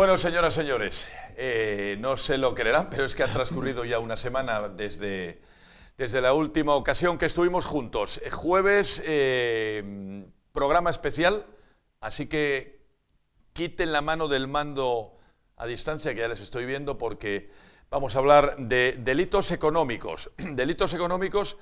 Bueno, señoras, señores, no se lo creerán, pero es que ha transcurrido ya una semana desde la última ocasión que estuvimos juntos. Jueves, programa especial, así que quiten la mano del mando a distancia, que ya les estoy viendo, porque vamos a hablar de delitos económicos. Delitos económicos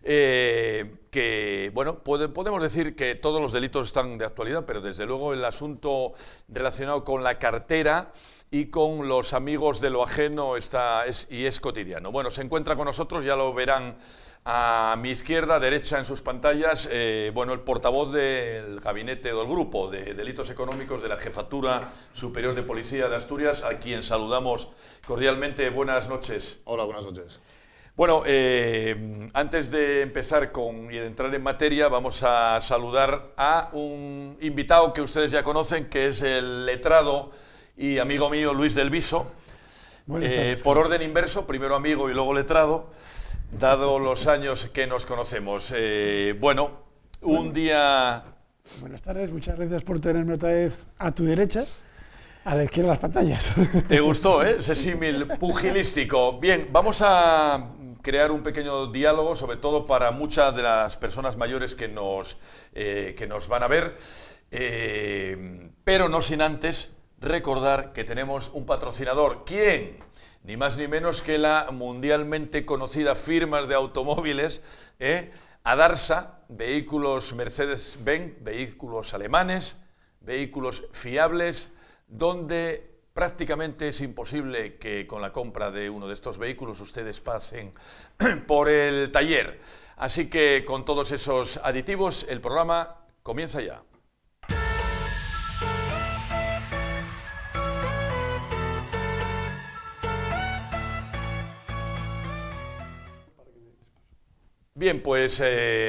que, bueno, podemos decir que todos los delitos están de actualidad, pero desde luego el asunto relacionado con la cartera y con los amigos de lo ajeno es cotidiano. Bueno, se encuentra con nosotros, ya lo verán a mi izquierda, derecha en sus pantallas, bueno, el portavoz del gabinete o del grupo de delitos económicos de la Jefatura Superior de Policía de Asturias, a quien saludamos cordialmente. Buenas noches. Hola, buenas noches. Bueno, antes de empezar y de entrar en materia, vamos a saludar a un invitado que ustedes ya conocen, que es el letrado y amigo mío Luis del Viso. Por orden inverso, primero amigo y luego letrado, dado los años que nos conocemos. Bueno, un día... Buenas tardes, muchas gracias por tenerme otra vez a tu derecha, a la izquierda de las pantallas. ¿Te gustó, ese símil pugilístico? Bien, vamos a crear un pequeño diálogo, sobre todo para muchas de las personas mayores que nos van a ver, pero no sin antes recordar que tenemos un patrocinador. ¿Quién? Ni más ni menos que la mundialmente conocida firma de automóviles, Adarsa, vehículos Mercedes-Benz, vehículos alemanes, vehículos fiables, donde prácticamente es imposible que con la compra de uno de estos vehículos ustedes pasen por el taller. Así que con todos esos aditivos, el programa comienza ya. Bien, pues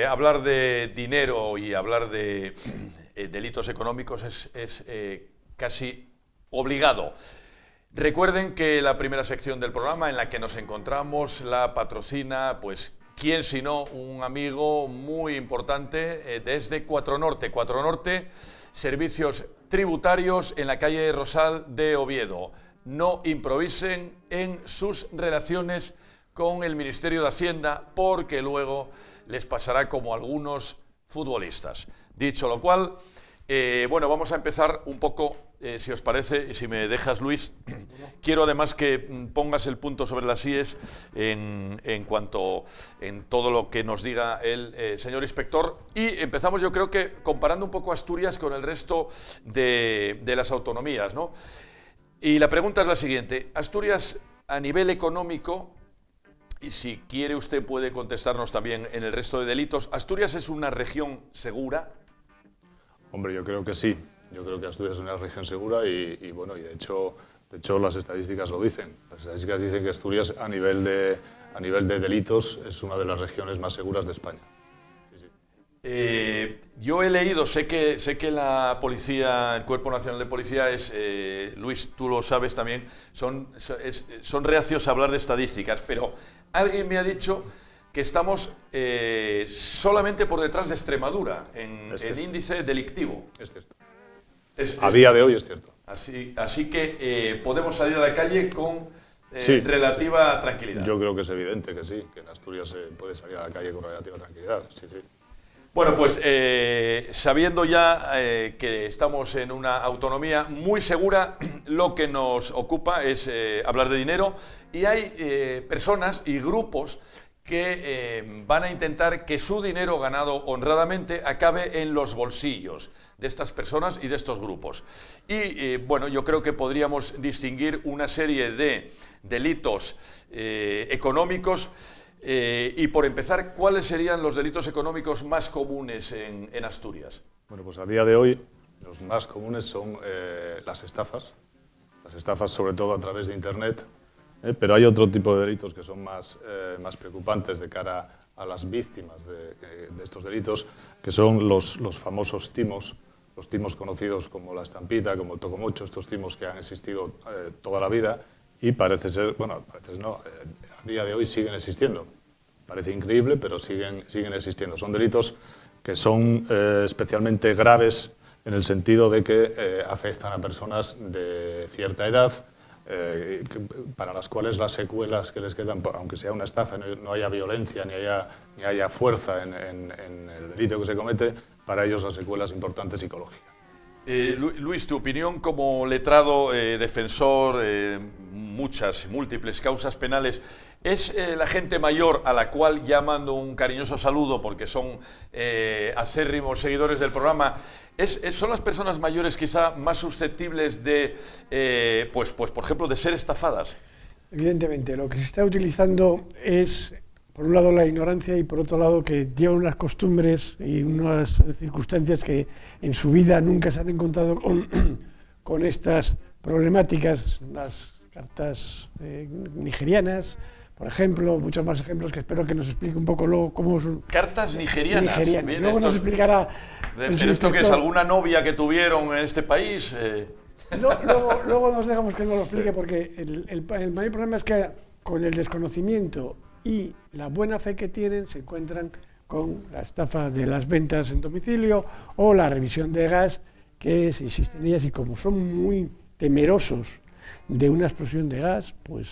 hablar de dinero y hablar de delitos económicos es casi obligado. Recuerden que la primera sección del programa en la que nos encontramos la patrocina, pues, quién sino un amigo muy importante desde Cuatro Norte. Cuatro Norte, servicios tributarios en la calle Rosal de Oviedo. No improvisen en sus relaciones con el Ministerio de Hacienda, porque luego les pasará como a algunos futbolistas. Dicho lo cual, bueno, vamos a empezar un poco, si os parece, y si me dejas, Luis. Quiero además que pongas el punto sobre las íes en todo lo que nos diga el señor inspector. Y empezamos, yo creo que comparando un poco Asturias con el resto de las autonomías, ¿no? Y la pregunta es la siguiente: Asturias, a nivel económico, y si quiere usted puede contestarnos también en el resto de delitos, ¿Asturias es una región segura? Hombre, yo creo que sí. Yo creo que Asturias es una región segura y bueno, y de hecho las estadísticas lo dicen. Las estadísticas dicen que Asturias a nivel de delitos es una de las regiones más seguras de España. Sí, sí. Yo he leído, sé que la policía, el Cuerpo Nacional de Policía es, Luis, tú lo sabes también, son reacios a hablar de estadísticas, pero alguien me ha dicho que estamos solamente por detrás de Extremadura en el índice delictivo. Es cierto. A día de hoy es cierto. Así que podemos salir a la calle con sí, relativa tranquilidad. Yo creo que es evidente que sí, que en Asturias se puede salir a la calle con relativa tranquilidad. Sí, sí. Bueno, pues sabiendo ya que estamos en una autonomía muy segura, lo que nos ocupa es hablar de dinero, y hay personas y grupos que van a intentar que su dinero ganado honradamente acabe en los bolsillos de estas personas y de estos grupos. Y bueno, yo creo que podríamos distinguir una serie de delitos económicos. Y por empezar, ¿cuáles serían los delitos económicos más comunes en Asturias? Bueno, pues a día de hoy los más comunes son las estafas sobre todo a través de Internet, pero hay otro tipo de delitos que son más preocupantes de cara a las víctimas de estos delitos, que son los famosos timos, los timos conocidos como la estampita, como el tocomocho, estos timos que han existido toda la vida y parece ser, bueno, a día de hoy siguen existiendo. Parece increíble, pero siguen existiendo. Son delitos que son especialmente graves en el sentido de que afectan a personas de cierta edad, para las cuales las secuelas que les quedan, aunque sea una estafa, no haya violencia ni haya fuerza en el delito que se comete, para ellos la secuela es importante psicológica. Luis, tu opinión como letrado, defensor, múltiples causas penales, ¿es la gente mayor a la cual ya mando un cariñoso saludo porque son acérrimos seguidores del programa? ¿Son las personas mayores quizá más susceptibles de, pues por ejemplo, de ser estafadas? Evidentemente, lo que se está utilizando es, por un lado, la ignorancia y por otro lado, que llevan unas costumbres y unas circunstancias que en su vida nunca se han encontrado con estas problemáticas. Las cartas nigerianas, por ejemplo, muchos más ejemplos que espero que nos explique un poco luego cómo son. Cartas nigerianas. Bien, luego nos explicará. ¿Pero esto qué es? ¿Alguna novia que tuvieron en este país? Luego nos dejamos que nos lo explique, porque el mayor problema es que con el desconocimiento y la buena fe que tienen se encuentran con la estafa de las ventas en domicilio o la revisión de gas, que existen ellas, y como son muy temerosos de una explosión de gas, pues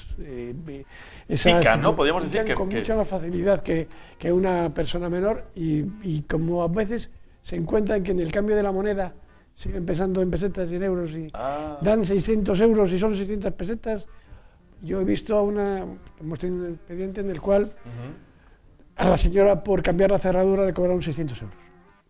pican, ¿no? Podríamos decir que mucha más facilidad que una persona menor, y como a veces se encuentran que en el cambio de la moneda siguen pesando en pesetas y en euros y dan 600 euros y son 600 pesetas. Yo he visto hemos tenido un expediente en el cual a la señora, por cambiar la cerradura, le cobraron 600 euros.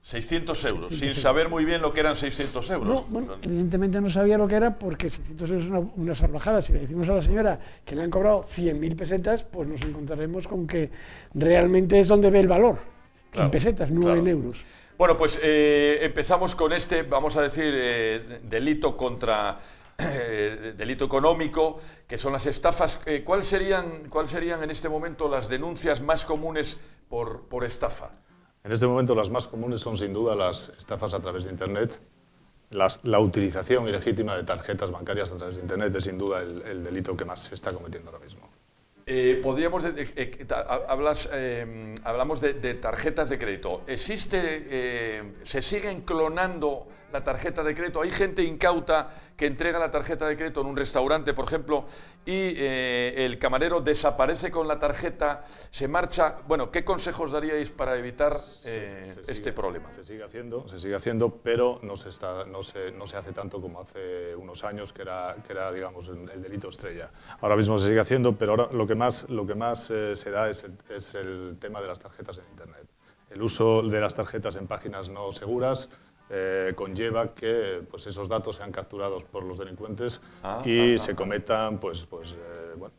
600 euros, sin saber muy bien lo que eran 600 euros. No, bueno, evidentemente no sabía lo que era, porque 600 euros es una salvajada. Si le decimos a la señora que le han cobrado 100.000 pesetas, pues nos encontraremos con que realmente es donde ve el valor, en pesetas, no en euros. Bueno, pues empezamos con vamos a decir, delito económico, que son las estafas. ¿Cuáles serían en este momento las denuncias más comunes por estafa? En este momento las más comunes son sin duda las estafas a través de Internet. La utilización ilegítima de tarjetas bancarias a través de Internet es sin duda el delito que más se está cometiendo ahora mismo. Hablamos de tarjetas de crédito. ¿Se siguen clonando la tarjeta de crédito? Hay gente incauta que entrega la tarjeta de crédito en un restaurante, por ejemplo, y el camarero desaparece con la tarjeta, se marcha. Bueno, ¿qué consejos daríais para evitar este problema? Se sigue haciendo, pero no se hace tanto como hace unos años, que era digamos, el delito estrella. Ahora mismo se sigue haciendo, pero ahora lo que más se da es el tema de las tarjetas en Internet. El uso de las tarjetas en páginas no seguras conlleva que pues, esos datos sean capturados por los delincuentes y se cometan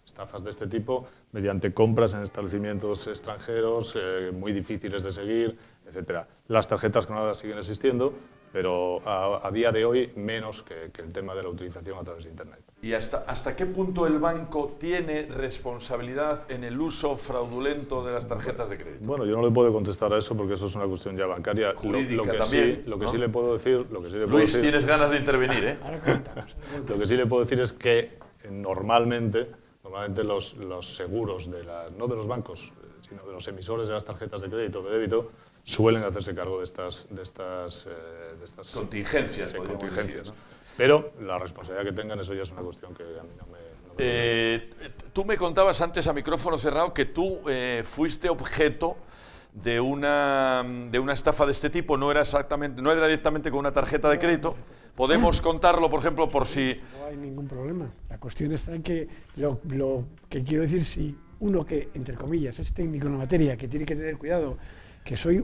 estafas de este tipo mediante compras en establecimientos extranjeros muy difíciles de seguir, etc. Las tarjetas clonadas siguen existiendo, pero a día de hoy menos que el tema de la utilización a través de Internet. ¿Y hasta qué punto el banco tiene responsabilidad en el uso fraudulento de las tarjetas de crédito? Bueno, yo no le puedo contestar a eso porque eso es una cuestión ya bancaria. Jurídica también. Lo que sí le puedo decir... Luis, tienes ganas de intervenir, ¿eh? Lo que sí le puedo decir es que normalmente los seguros, no de los bancos, sino de los emisores de las tarjetas de crédito o de débito, suelen hacerse cargo de estas contingencias, ¿no? Pero la responsabilidad que tengan, eso ya es una cuestión que a mí no me... Tú me contabas antes a micrófono cerrado que tú fuiste objeto de una estafa de este tipo. No era directamente con una tarjeta de crédito. ¿Podemos contarlo, por ejemplo, por si...? No hay ningún problema. La cuestión está en que lo que quiero decir, si uno que, entre comillas, es técnico en la materia, que tiene que tener cuidado, que soy...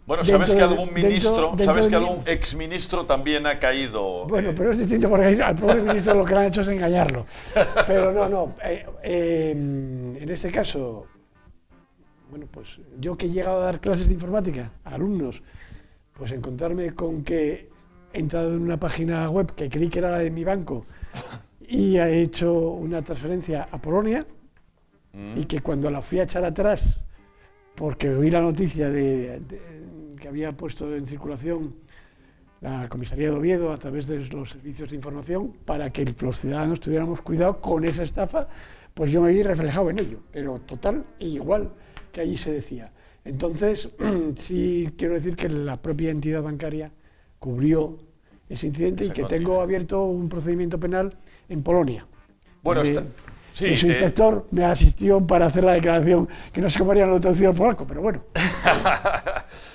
Bueno, sabes que algún ministro, algún exministro también ha caído... Bueno, pero es distinto, porque al pobre ministro lo que le han hecho es engañarlo. Pero no. En este caso, bueno, pues yo que he llegado a dar clases de informática a alumnos, pues encontrarme con que he entrado en una página web que creí que era la de mi banco y he hecho una transferencia a Polonia y que cuando la fui a echar atrás, porque oí la noticia que había puesto en circulación la comisaría de Oviedo a través de los servicios de información para que los ciudadanos tuviéramos cuidado con esa estafa, pues yo me vi reflejado en ello, pero total e igual que allí se decía. Entonces, sí quiero decir que la propia entidad bancaria cubrió ese incidente y que continente. tengo abierto un procedimiento penal en Polonia. Bueno, donde sí, su inspector me asistió para hacer la declaración, que no sé cómo haría la traducción al polaco, pero bueno.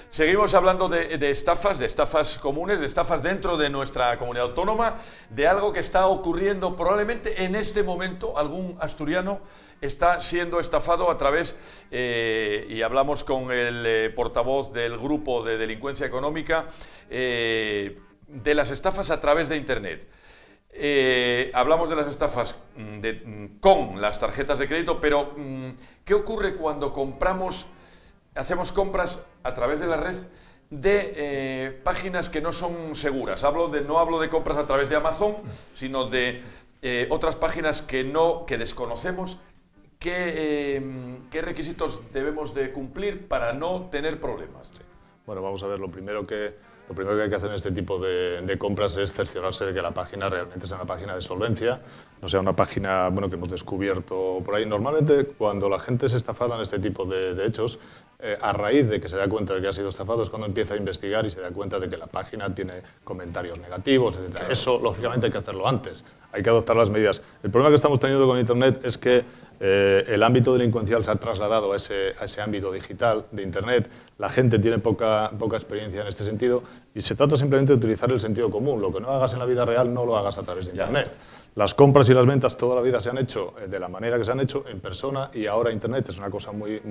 Seguimos hablando de estafas comunes, de estafas dentro de nuestra comunidad autónoma, de algo que está ocurriendo probablemente en este momento. Algún asturiano está siendo estafado a través, y hablamos con el portavoz del grupo de delincuencia económica, de las estafas a través de Internet. Hablamos de las estafas con las tarjetas de crédito, pero ¿qué ocurre cuando hacemos compras a través de la red de páginas que no son seguras? No hablo de compras a través de Amazon, sino de otras páginas que desconocemos. ¿Qué requisitos debemos de cumplir para no tener problemas? Sí. Bueno, vamos a ver, lo primero que hay que hacer en este tipo de compras es cerciorarse de que la página realmente sea una página de solvencia, no sea una página que hemos descubierto por ahí. Normalmente, cuando la gente es estafada en este tipo de hechos, a raíz de que se da cuenta de que ha sido estafado, es cuando empieza a investigar y se da cuenta de que la página tiene comentarios negativos, etc. Claro. Eso, lógicamente, hay que hacerlo antes. Hay que adoptar las medidas. El problema que estamos teniendo con Internet es que el ámbito delincuencial se ha trasladado a ese ámbito digital de Internet. La gente tiene poca experiencia en este sentido y se trata simplemente de utilizar el sentido común. Lo que no hagas en la vida real no lo hagas a través de Internet. Las compras y las ventas toda la vida se han hecho de la manera que se han hecho, en persona, y ahora Internet es una cosa muy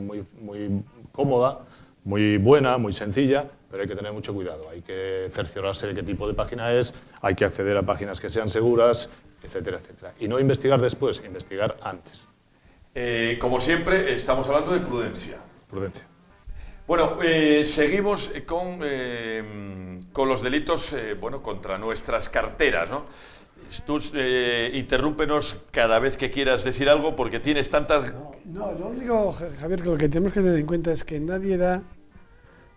cómoda, muy buena, muy sencilla, pero hay que tener mucho cuidado. Hay que cerciorarse de qué tipo de página es, hay que acceder a páginas que sean seguras, etcétera, etcétera. Y no investigar después, investigar antes. Como siempre, estamos hablando de prudencia. Prudencia. Bueno, seguimos con los delitos contra nuestras carteras, ¿no? Tú interrúmpenos cada vez que quieras decir algo porque tienes tantas... No, lo único, Javier, que lo que tenemos que tener en cuenta es que nadie da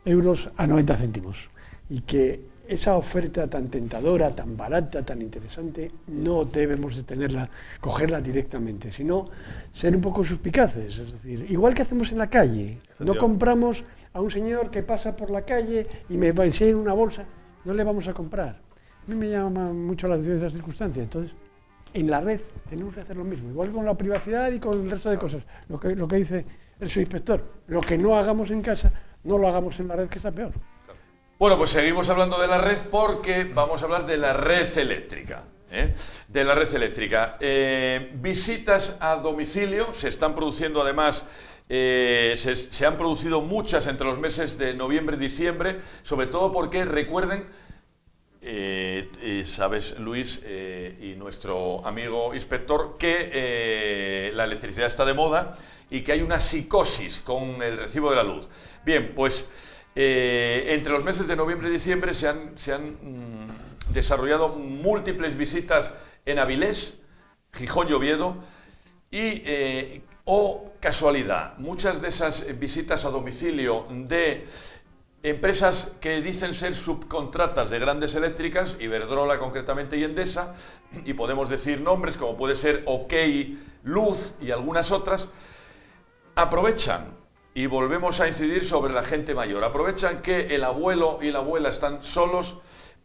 euros a 90 céntimos y que esa oferta tan tentadora, tan barata, tan interesante, no debemos de cogerla directamente, sino ser un poco suspicaces. Es decir, igual que hacemos en la calle, no compramos a un señor que pasa por la calle y me enseña una bolsa, no le vamos a comprar. A mí me llama mucho la atención esas circunstancias. Entonces, en la red tenemos que hacer lo mismo, igual con la privacidad y con el resto de cosas. Lo que dice el subinspector, lo que no hagamos en casa, no lo hagamos en la red, que está peor. Bueno, pues seguimos hablando de la red porque vamos a hablar de la red eléctrica. De la red eléctrica. Visitas a domicilio se están produciendo además. Se han producido muchas entre los meses de noviembre y diciembre, sobre todo porque recuerden. Sabes, Luis, y nuestro amigo inspector, que la electricidad está de moda y que hay una psicosis con el recibo de la luz. Bien, pues entre los meses de noviembre y diciembre se han desarrollado múltiples visitas en Avilés, Gijón y Oviedo y, casualidad, muchas de esas visitas a domicilio de empresas que dicen ser subcontratas de grandes eléctricas, Iberdrola concretamente y Endesa, y podemos decir nombres como puede ser OK Luz y algunas otras, aprovechan, y volvemos a incidir sobre la gente mayor, aprovechan que el abuelo y la abuela están solos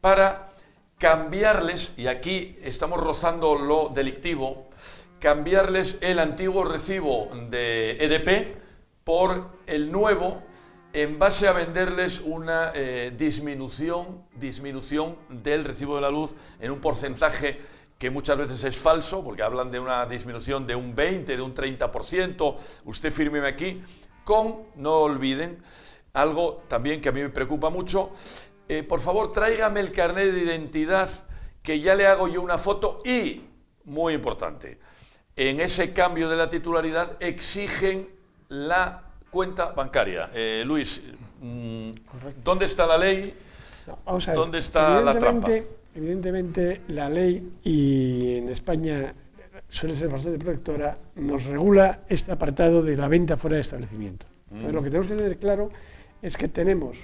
para cambiarles, y aquí estamos rozando lo delictivo, cambiarles el antiguo recibo de EDP por el nuevo, en base a venderles una disminución del recibo de la luz en un porcentaje que muchas veces es falso, porque hablan de una disminución de un 20, de un 30%, usted fírmeme aquí, no olviden, algo también que a mí me preocupa mucho, por favor tráigame el carnet de identidad, que ya le hago yo una foto y, muy importante, en ese cambio de la titularidad exigen la cuenta bancaria. Luis, ¿dónde está la ley? No, vamos a ver. ¿Dónde está la trampa? Evidentemente, la ley, y en España suele ser bastante protectora, nos regula este apartado de la venta fuera de establecimiento. Entonces, lo que tenemos que tener claro es que tenemos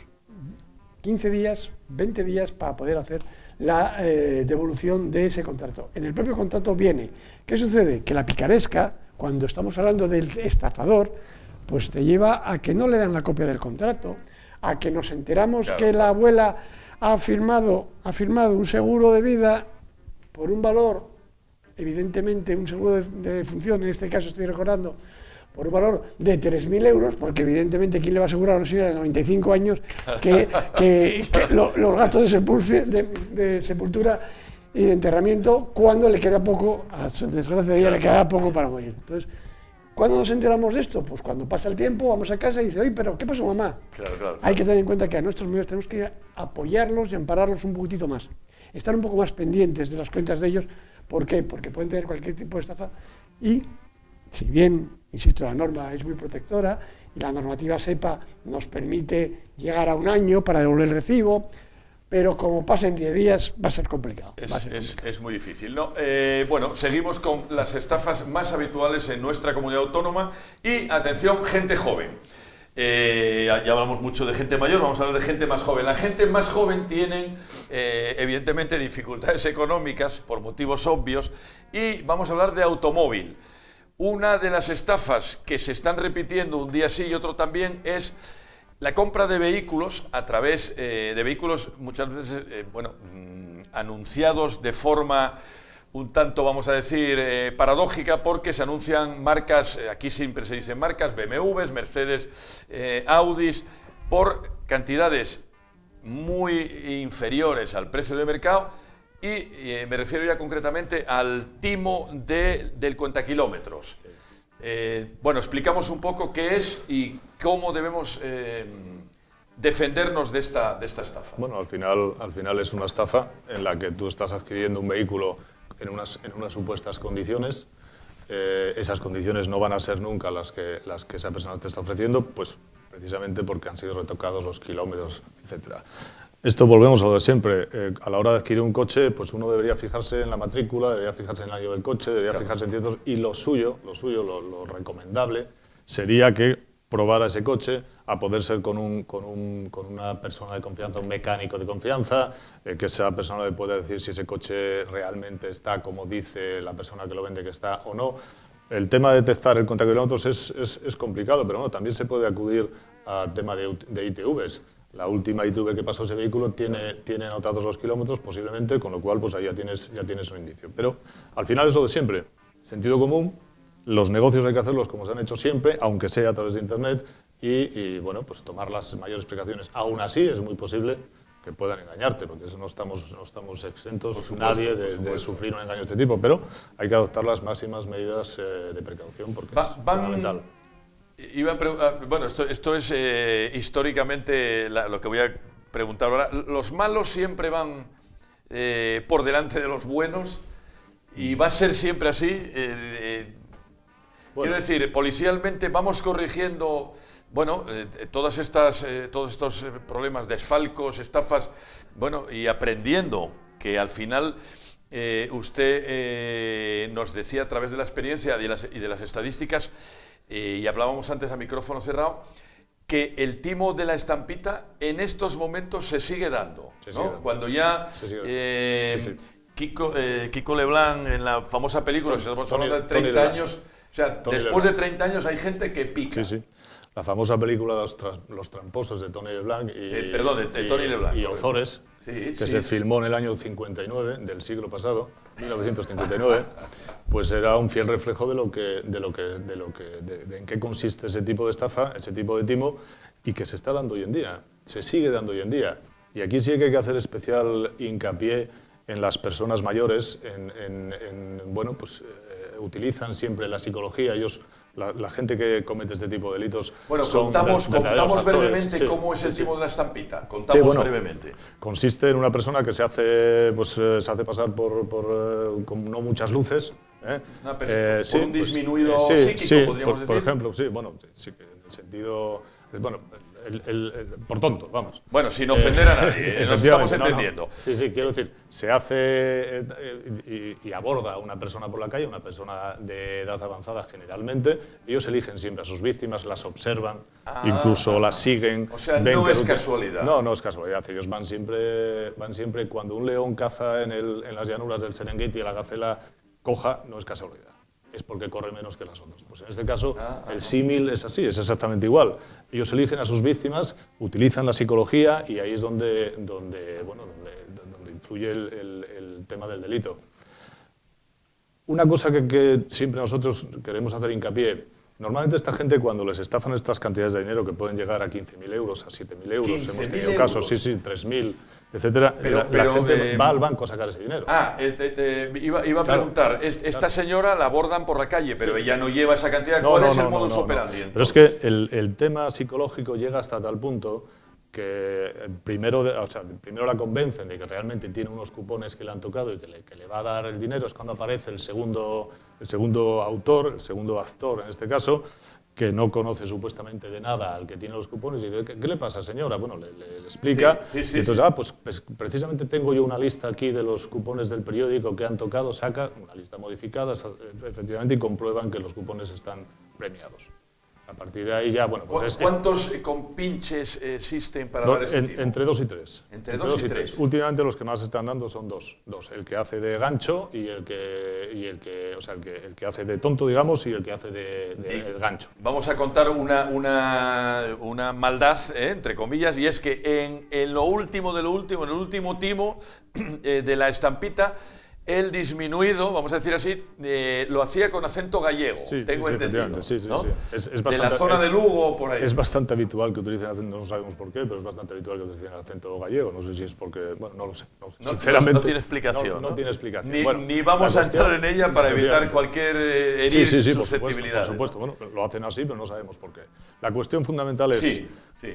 15 días, 20 días para poder hacer la devolución de ese contrato. En el propio contrato viene, ¿qué sucede? Que la picaresca, cuando estamos hablando del estafador, pues te lleva a que no le dan la copia del contrato, a que nos enteramos que la abuela ha firmado un seguro de vida por un valor, evidentemente un seguro de defunción, en este caso estoy recordando, por un valor de 3.000 euros, porque evidentemente ¿quién le va a asegurar a una señora de 95 años que los gastos de sepultura y de enterramiento cuando le queda poco, a su desgracia de ella, le queda poco para morir? Entonces, ¿cuándo nos enteramos de esto? Pues cuando pasa el tiempo, vamos a casa y dice, oye, pero ¿qué pasó, mamá? Claro. Hay que tener en cuenta que a nuestros mayores tenemos que apoyarlos y ampararlos un poquitito más. Estar un poco más pendientes de las cuentas de ellos. ¿Por qué? Porque pueden tener cualquier tipo de estafa y, si bien, insisto, la norma es muy protectora y la normativa SEPA nos permite llegar a 1 año para devolver el recibo, pero como pasen 10 días va a ser complicado. Es muy difícil, ¿no? Bueno, seguimos con las estafas más habituales en nuestra comunidad autónoma y, atención, gente joven. Ya hablamos mucho de gente mayor, vamos a hablar de gente más joven. La gente más joven tienen, evidentemente, dificultades económicas por motivos obvios y vamos a hablar de automóvil. Una de las estafas que se están repitiendo un día sí y otro también es la compra de vehículos a través de vehículos muchas veces, anunciados de forma un tanto, vamos a decir, paradójica, porque se anuncian marcas, aquí siempre se dicen marcas, BMWs, Mercedes, Audis, por cantidades muy inferiores al precio de mercado y me refiero ya concretamente al timo del cuentakilómetros. Bueno, explicamos un poco qué es y cómo debemos defendernos de esta estafa. Bueno, al final es una estafa en la que tú estás adquiriendo un vehículo en unas supuestas condiciones. Esas condiciones no van a ser nunca las que esa persona te está ofreciendo, pues precisamente porque han sido retocados los kilómetros, etc. Esto volvemos a lo de siempre. A la hora de adquirir un coche, pues uno debería fijarse en la matrícula, debería fijarse en el año del coche, debería fijarse en ciertos... Y lo recomendable sería que probara ese coche, a poder ser con una persona de confianza, un mecánico de confianza, que esa persona le pueda decir si ese coche realmente está como dice la persona que lo vende que está o no. El tema de detectar el cuentakilómetros es complicado, pero bueno, también se puede acudir al tema de ITVs. La última ITV que pasó ese vehículo tiene anotados los kilómetros, posiblemente, con lo cual pues ahí ya tienes un indicio. Pero al final es lo de siempre, sentido común. Los negocios hay que hacerlos como se han hecho siempre, aunque sea a través de Internet, y bueno, pues tomar las mayores precauciones. Aún así, es muy posible que puedan engañarte, porque eso no estamos exentos nadie de sufrir un engaño de este tipo, pero hay que adoptar las máximas medidas de precaución, porque es fundamental. Bueno, esto es históricamente lo que voy a preguntar ahora. ¿Los malos siempre van por delante de los buenos? ¿Y va a ser siempre así? Quiero decir, policialmente vamos corrigiendo, bueno, todos estos problemas, desfalcos, estafas, bueno, y aprendiendo que al final usted nos decía a través de la experiencia y de las estadísticas, y hablábamos antes a micrófono cerrado, que el timo de la estampita en estos momentos se sigue dando, ¿no? Cuando ya Kiko Leblanc en la famosa película, estamos hablando de 30 años... O sea, después de 30 años hay gente que pica. Sí. La famosa película Los tramposos de Tony Leblanc y Ozores, que se filmó en el año 59 del siglo pasado, 1959, pues era un fiel reflejo de en qué consiste ese tipo de estafa, ese tipo de timo, y que se está dando hoy en día, se sigue dando hoy en día. Y aquí sí que hay que hacer especial hincapié en las personas mayores, bueno, pues utilizan siempre la psicología. Ellos, la gente que comete este tipo de delitos, bueno, son contamos brevemente cómo es el timo de la estampita. Contamos brevemente. Consiste en una persona que se hace pasar por con no muchas luces. Por un disminuido psíquico, podríamos decir. Por ejemplo, en el sentido... Bueno, por tonto, vamos. Bueno, sin ofender a nadie, nos estamos entendiendo. No. Sí, quiero decir, se hace y aborda a una persona por la calle, una persona de edad avanzada generalmente. Ellos eligen siempre a sus víctimas, las observan, incluso las siguen. O sea, no es casualidad. No es casualidad. Ellos van siempre cuando un león caza en las llanuras del Serengeti y la gacela coja, no es casualidad. es porque corre menos que las otras. Pues en este caso, el símil es así, es exactamente igual. Ellos eligen a sus víctimas, utilizan la psicología y ahí es donde influye el tema del delito. Una cosa que siempre nosotros queremos hacer hincapié, normalmente esta gente cuando les estafan estas cantidades de dinero que pueden llegar a 15.000 euros, a 7.000 euros, hemos tenido casos, sí, 3.000, etcétera, la gente va al banco a sacar ese dinero. Iba a preguntar, esta señora la abordan por la calle, pero ella no lleva esa cantidad. ¿Cuál es el modus operandi? Pero es que el tema psicológico llega hasta tal punto que primero la convencen de que realmente tiene unos cupones que le han tocado y que le va a dar el dinero. Es cuando aparece el segundo autor, el segundo actor en este caso, que no conoce supuestamente de nada al que tiene los cupones y dice, ¿qué le pasa, señora? Bueno, le explica. Y entonces, pues precisamente tengo yo una lista aquí de los cupones del periódico que han tocado, saca una lista modificada, efectivamente, y comprueban que los cupones están premiados. A partir de ahí ya, bueno, pues ¿Cuántos compinches existen para dar ese tipo? Entre 2 y 3. Entre 2 y 3. Últimamente los que más están dando son dos. El que hace de gancho y el que hace de tonto, digamos, y el que hace de gancho. Vamos a contar una maldad, entre comillas, y es que en lo último de lo último, en el último timo de la estampita, el disminuido, vamos a decir así, lo hacía con acento gallego, tengo entendido. ¿No? Es bastante, de la zona de Lugo, por ahí. Es bastante habitual que utilicen acento, no sabemos por qué, pero es bastante habitual que utilicen el acento gallego. No sé si es porque, bueno, no lo sé. Sinceramente, no tiene explicación. No tiene explicación. Ni vamos a entrar en ella para evitar cualquier herir susceptibilidad. Por supuesto. Bueno, lo hacen así, pero no sabemos por qué. La cuestión fundamental es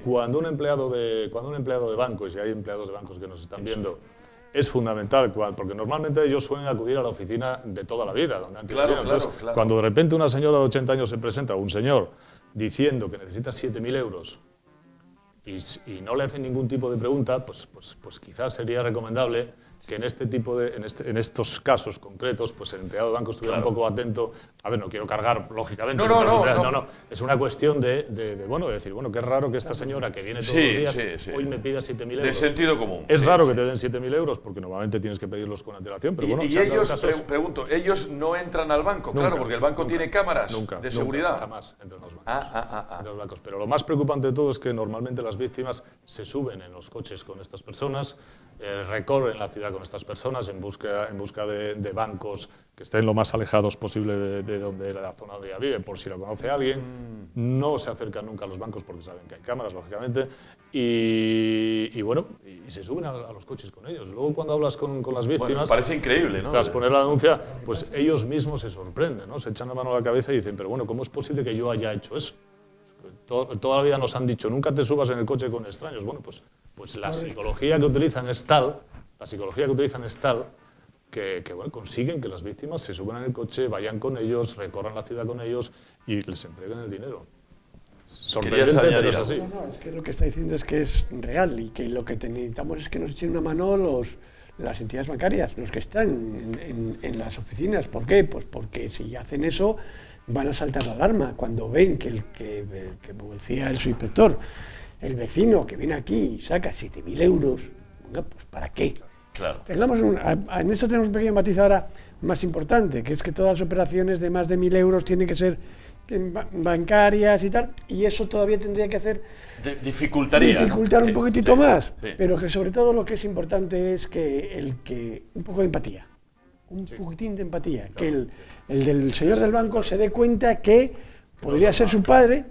cuando un empleado de banco, y si hay empleados de bancos que nos están viendo, es fundamental, porque normalmente ellos suelen acudir a la oficina de toda la vida. Donde claro. Cuando de repente una señora de 80 años se presenta, o un señor, diciendo que necesita 7.000 euros y no le hacen ningún tipo de pregunta, pues quizás sería recomendable que en estos casos concretos, pues el empleado de banco estuviera un poco atento. A ver, no quiero cargar, lógicamente. No. Es una cuestión de decir, bueno, qué raro que esta señora que viene todos los días hoy me pida 7.000 euros. De sentido común. Es raro que te den 7.000 euros porque normalmente tienes que pedirlos con antelación. Pero bueno, y ellos, pregunto, ellos no entran al banco, claro, porque el banco tiene cámaras de seguridad. Jamás entran los bancos. Pero lo más preocupante de todo es que normalmente las víctimas se suben en los coches con estas personas, recorren la ciudad con estas personas en busca de bancos que estén lo más alejados posible de la zona donde ella vive, por si lo conoce alguien. No se acercan nunca a los bancos porque saben que hay cámaras, lógicamente, y se suben a los coches con ellos. Luego cuando hablas con las víctimas... Bueno, parece increíble, ¿no? Tras poner la denuncia, pues ellos mismos se sorprenden, ¿no? Se echan la mano a la cabeza y dicen, pero bueno, ¿cómo es posible que yo haya hecho eso? Toda la vida nos han dicho, nunca te subas en el coche con extraños. Bueno, pues la psicología que utilizan es tal que consiguen que las víctimas se suban en el coche, vayan con ellos, recorran la ciudad con ellos y les entreguen el dinero. Sorprendente, pero es así. No, es que lo que está diciendo es que es real y que lo que necesitamos es que nos echen una mano las entidades bancarias, los que están en las oficinas. ¿Por qué? Pues porque si hacen eso van a saltar la alarma cuando ven que como decía el subinspector, el vecino que viene aquí y saca 7.000 euros, pues ¿para qué? Claro. En eso tenemos un pequeño matiz ahora más importante, que es que todas las operaciones de más de 1.000 euros tienen que ser bancarias y tal, y eso todavía tendría que hacer dificultar un poquitito más, pero que sobre todo lo que es importante es que un poco de empatía, poquitín de empatía, que el del señor del banco se dé cuenta que podría ser su padre,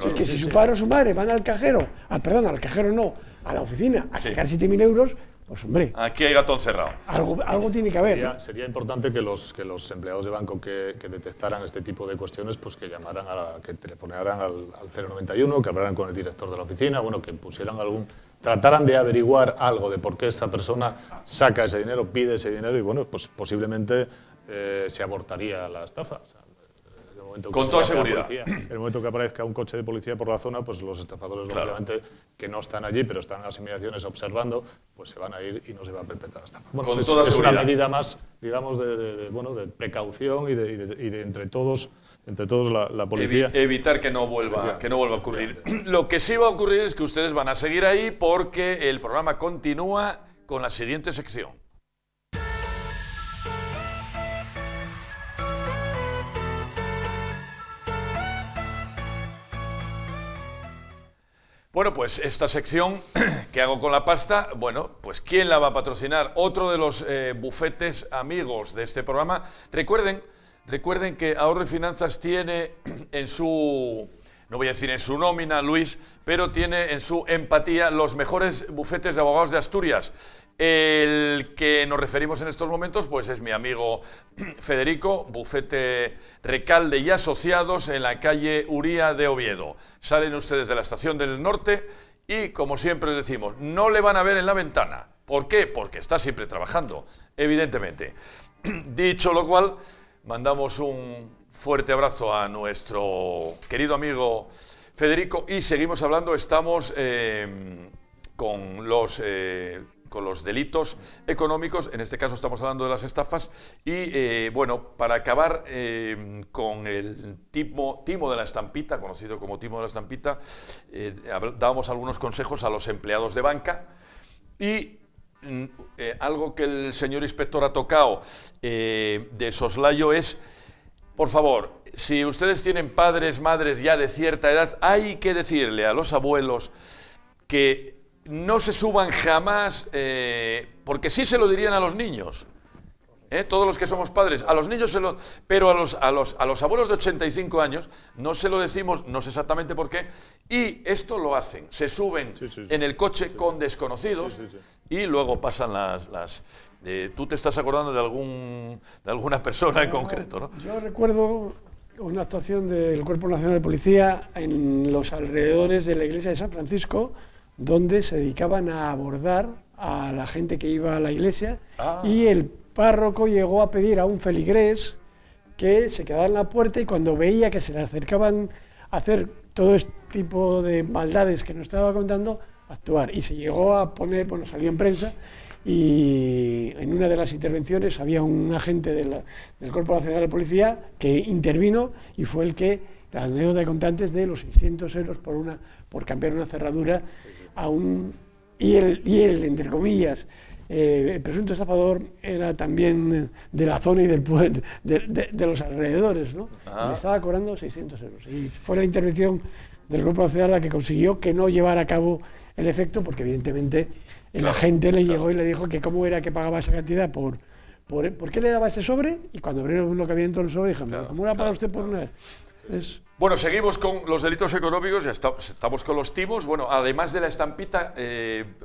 y que si su padre o su madre van al cajero, al cajero no, a la oficina a sacar 7.000 euros, pues hombre, aquí hay gato encerrado. Algo tiene que haber. Sería importante que los empleados de banco que detectaran este tipo de cuestiones, pues que llamaran que telefonearan al 091, que hablaran con el director de la oficina, que trataran de averiguar algo de por qué esa persona saca ese dinero, pide ese dinero y pues posiblemente se abortaría la estafa. Con toda seguridad. En el momento que aparezca un coche de policía por la zona, pues los estafadores, lógicamente, que no están allí, pero están en las inmediaciones observando, pues se van a ir y no se va a perpetrar la estafa. Con toda seguridad. Es una medida más, digamos, de precaución y de entre todos la policía. Evitar que no vuelva a ocurrir. Lo que sí va a ocurrir es que ustedes van a seguir ahí porque el programa continúa con la siguiente sección. Bueno, pues esta sección que hago con la pasta, bueno, pues ¿quién la va a patrocinar? Otro de los bufetes amigos de este programa. Recuerden que Ahorro y Finanzas tiene en su, no voy a decir en su nómina, Luis, pero tiene en su empatía los mejores bufetes de abogados de Asturias. El que nos referimos en estos momentos pues es mi amigo Federico, bufete Recalde y Asociados en la calle Uría de Oviedo. Salen ustedes de la Estación del Norte y, como siempre les decimos, no le van a ver en la ventana. ¿Por qué? Porque está siempre trabajando, evidentemente. Dicho lo cual, mandamos un fuerte abrazo a nuestro querido amigo Federico y seguimos hablando, estamos con los delitos económicos, en este caso estamos hablando de las estafas y bueno, para acabar con el timo de la estampita, conocido como timo de la estampita, dábamos algunos consejos a los empleados de banca y algo que el señor inspector ha tocado de soslayo es, por favor, si ustedes tienen padres, madres ya de cierta edad, hay que decirle a los abuelos que no se suban jamás, porque sí se lo dirían a los niños, todos los que somos padres, a los niños pero a los abuelos de 85 años no se lo decimos, no sé exactamente por qué, y esto lo hacen, se suben en el coche con desconocidos y luego pasan las tú te estás acordando de alguna persona en concreto, ¿no? Yo recuerdo una actuación del Cuerpo Nacional de Policía en los alrededores de la iglesia de San Francisco, donde se dedicaban a abordar a la gente que iba a la iglesia y el párroco llegó a pedir a un feligrés que se quedara en la puerta y cuando veía que se le acercaban a hacer todo este tipo de maldades que nos estaba contando, actuar. Y se llegó a poner, bueno, salió en prensa y en una de las intervenciones había un agente del Cuerpo Nacional de Policía que intervino y fue el que, la anécdota de contantes de los 600 euros por cambiar una cerradura a un... Y él, entre comillas, el presunto estafador era también de la zona y de los alrededores, ¿no? Y le estaba cobrando 600 euros. Y fue la intervención del Grupo Nacional la que consiguió que no llevara a cabo el efecto, porque evidentemente el agente le llegó y le dijo que cómo era que pagaba esa cantidad ¿por qué le daba ese sobre? Y cuando abrieron lo que había dentro del sobre, dijeron, ¿cómo era para usted por una vez? Bueno, seguimos con los delitos económicos, ya estamos con los timos. Bueno, además de la estampita,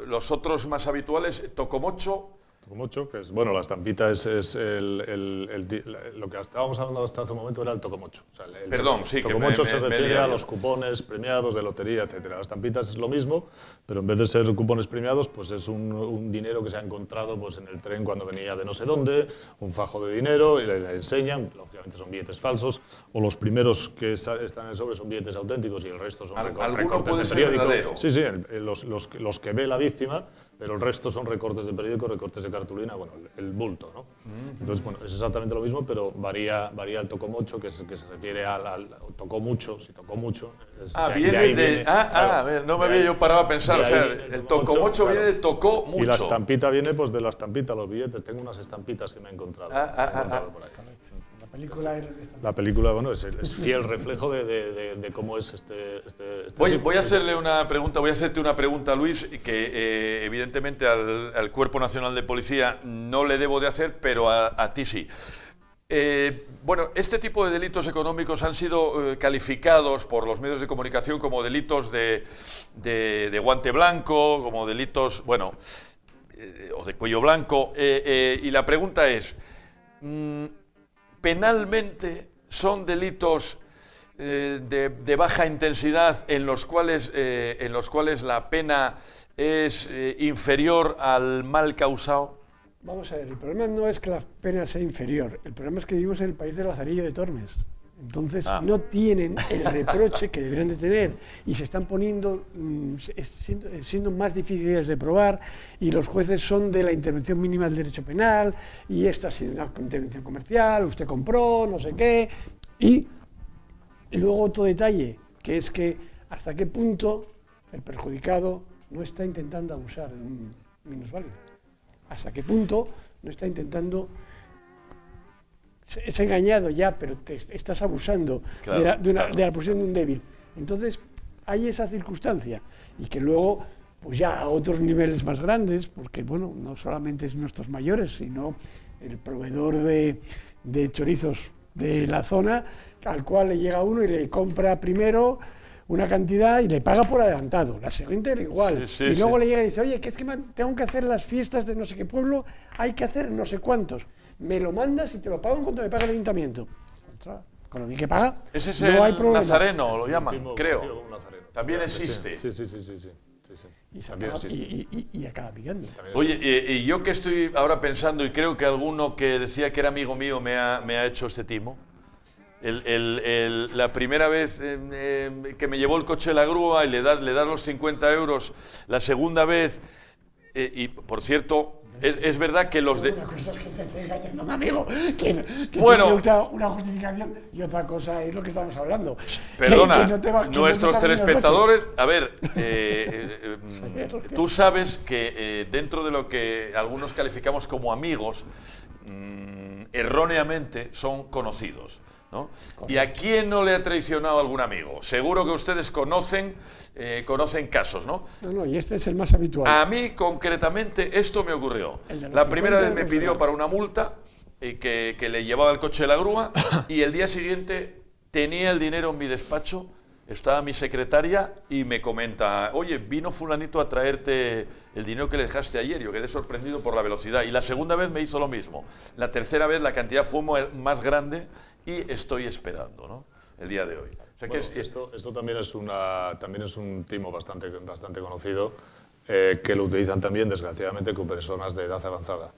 los otros más habituales, tocomocho. Tocomocho, que es, bueno, la estampita es lo que estábamos hablando hasta hace un momento era el tocomocho. O sea, Perdón, sí, que tocomocho se refiere a los cupones premiados de lotería, etcétera. La estampita es lo mismo, pero en vez de ser cupones premiados, pues es un dinero que se ha encontrado pues, en el tren cuando venía de no sé dónde, un fajo de dinero, y le enseñan, lógicamente son billetes falsos, o los primeros que están en el sobre son billetes auténticos y el resto son recortes de periódico. Sí, los que ve la víctima, pero el resto son recortes de periódico, recortes de cartulina, bueno, el bulto, ¿no? Entonces, bueno, es exactamente lo mismo, pero varía el tocomocho, que se refiere al tocó mucho, si tocó mucho. Viene a ver, no me había yo parado a pensar, o sea, el tocomocho viene de tocó mucho. Y la estampita viene pues de la estampita, los billetes, tengo unas estampitas que me he encontrado, por ahí. La película, bueno, es fiel reflejo de cómo es este voy a hacerle una pregunta, voy a hacerte una pregunta, Luis, que evidentemente al Cuerpo Nacional de Policía no le debo de hacer, pero a ti sí. Bueno, este tipo de delitos económicos han sido calificados por los medios de comunicación como delitos de guante blanco, como delitos, bueno, o de cuello blanco, y la pregunta es... penalmente son delitos de baja intensidad en los cuales la pena es inferior al mal causado. Vamos a ver, el problema no es que la pena sea inferior, el problema es que vivimos en el país del Lazarillo de Tormes. Entonces no tienen el reproche que deberían de tener y se están poniendo, siendo más difíciles de probar y los jueces son de la intervención mínima del derecho penal y esta ha sido una intervención comercial, usted compró, no sé qué. Y luego otro detalle, que es que hasta qué punto el perjudicado no está intentando abusar de un minusválido. Hasta qué punto no está intentando... Es engañado ya, pero te estás abusando de la posición de un débil. Entonces, hay esa circunstancia y que luego, pues ya a otros niveles más grandes, porque bueno, no solamente es nuestros mayores, sino el proveedor de chorizos de la zona, al cual le llega uno y le compra primero una cantidad y le paga por adelantado, la siguiente era igual, y luego le llega y dice, oye, que es que tengo que hacer las fiestas de no sé qué pueblo, hay que hacer no sé cuántos, me lo mandas y te lo pago en cuanto me pague el ayuntamiento. Con lo que paga, Ese es no hay el problema. Nazareno, lo llaman, Último creo. conocido como Nazareno. También existe. Sí. Y acaba pillando. Oye, y yo que estoy ahora pensando, y creo que alguno que decía que era amigo mío me ha hecho este timo. La primera vez que me llevó el coche de la grúa y le das los 50 euros, la segunda vez, y por cierto, es verdad que los de... Una cosa es que te esté engañando un amigo, que Bueno, tiene una justificación, y otra cosa es lo que estamos hablando. Perdona, que no te va- que no te nuestros está viendo el telespectadores, a ver, coche. tú sabes que dentro de lo que algunos calificamos como amigos, erróneamente son conocidos, ¿no? ¿Y a quién no le ha traicionado algún amigo? Seguro que ustedes conocen casos, ¿no? No, y este es el más habitual. A mí, concretamente, esto me ocurrió. El de los La primera 50 vez me euros, pidió ¿no? para una multa que le llevaba el coche de la grúa y el día siguiente tenía el dinero en mi despacho, estaba mi secretaria y me comenta, oye, vino fulanito a traerte el dinero que le dejaste ayer. Yo quedé sorprendido por la velocidad. Y la segunda vez me hizo lo mismo. La tercera vez la cantidad fue más grande y estoy esperando, ¿no? El día de hoy. O sea, Bueno, esto también es un timo bastante conocido que lo utilizan también, desgraciadamente, con personas de edad avanzada.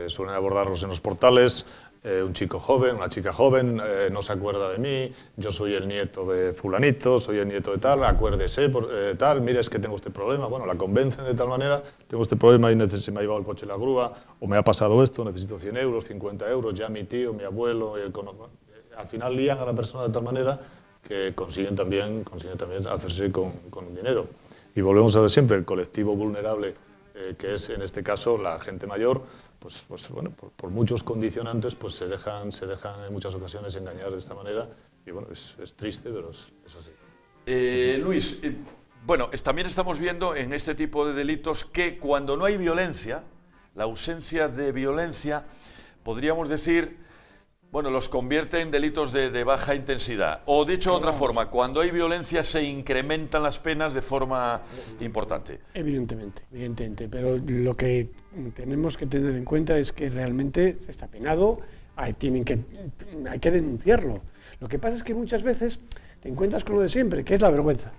Suelen abordarlos en los portales, un chico joven, una chica joven, no se acuerda de mí, yo soy el nieto de fulanito, soy el nieto de tal, acuérdese, tal, mire, es que tengo este problema. Bueno, la convencen de tal manera, tengo este problema y se me ha llevado el coche la grúa, o me ha pasado esto, necesito 100 euros, 50 euros, ya mi tío, mi abuelo, al final lían a la persona de tal manera que consiguen también hacerse con dinero. Y volvemos a ver siempre el colectivo vulnerable, que es en este caso la gente mayor, pues bueno, por muchos condicionantes pues se dejan en muchas ocasiones engañar de esta manera y bueno, es triste, pero es así. Luis, bueno, también estamos viendo en este tipo de delitos que cuando no hay violencia, la ausencia de violencia, podríamos decir, bueno, los convierte en delitos de baja intensidad. O dicho de otra forma, cuando hay violencia se incrementan las penas de forma importante. Evidentemente, pero lo que tenemos que tener en cuenta es que realmente se está penado, hay que denunciarlo. Lo que pasa es que muchas veces te encuentras con lo de siempre, que es la vergüenza.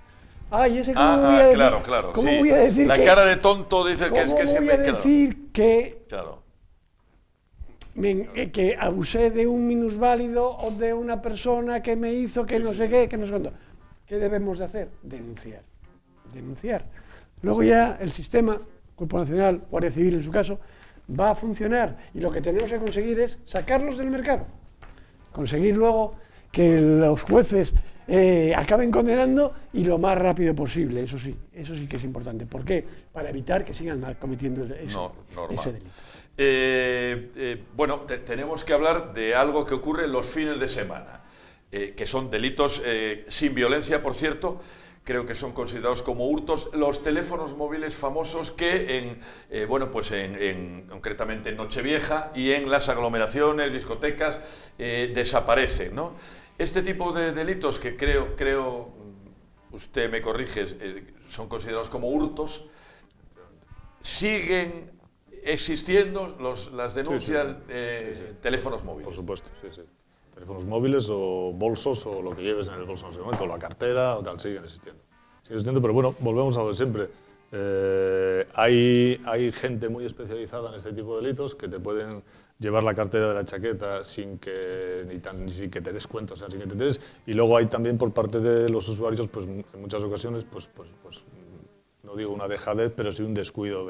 Ay, ese cómo voy a decir, claro, ¿cómo sí. voy a decir la que, cara de tonto dice que es que ¿cómo se voy me a decir que Claro. que abusé de un minusválido o de una persona que me hizo que no sé qué, que no sé cuánto? ¿Qué debemos de hacer? Denunciar. Luego ya el sistema, Cuerpo Nacional, Guardia Civil en su caso, va a funcionar y lo que tenemos que conseguir es sacarlos del mercado. Conseguir luego que los jueces acaben condenando y lo más rápido posible, eso sí que es importante. ¿Por qué? Para evitar que sigan cometiendo ese delito. Bueno, tenemos que hablar de algo que ocurre los fines de semana, que son delitos sin violencia, por cierto. Creo que son considerados como hurtos los teléfonos móviles famosos que concretamente en Nochevieja y en las aglomeraciones, discotecas, desaparecen, ¿no? Este tipo de delitos que creo usted me corrige, son considerados como hurtos, siguen existiendo las denuncias de teléfonos móviles. Por supuesto, sí. Teléfonos móviles o bolsos o lo que lleves en el bolso en ese momento, o la cartera o tal, siguen existiendo. Pero bueno, volvemos a lo de siempre. Hay gente muy especializada en este tipo de delitos que te pueden llevar la cartera de la chaqueta sin que te des cuenta, o sea, sin que te des. Y luego hay también por parte de los usuarios, pues en muchas ocasiones, pues no digo una dejadez, pero sí un descuido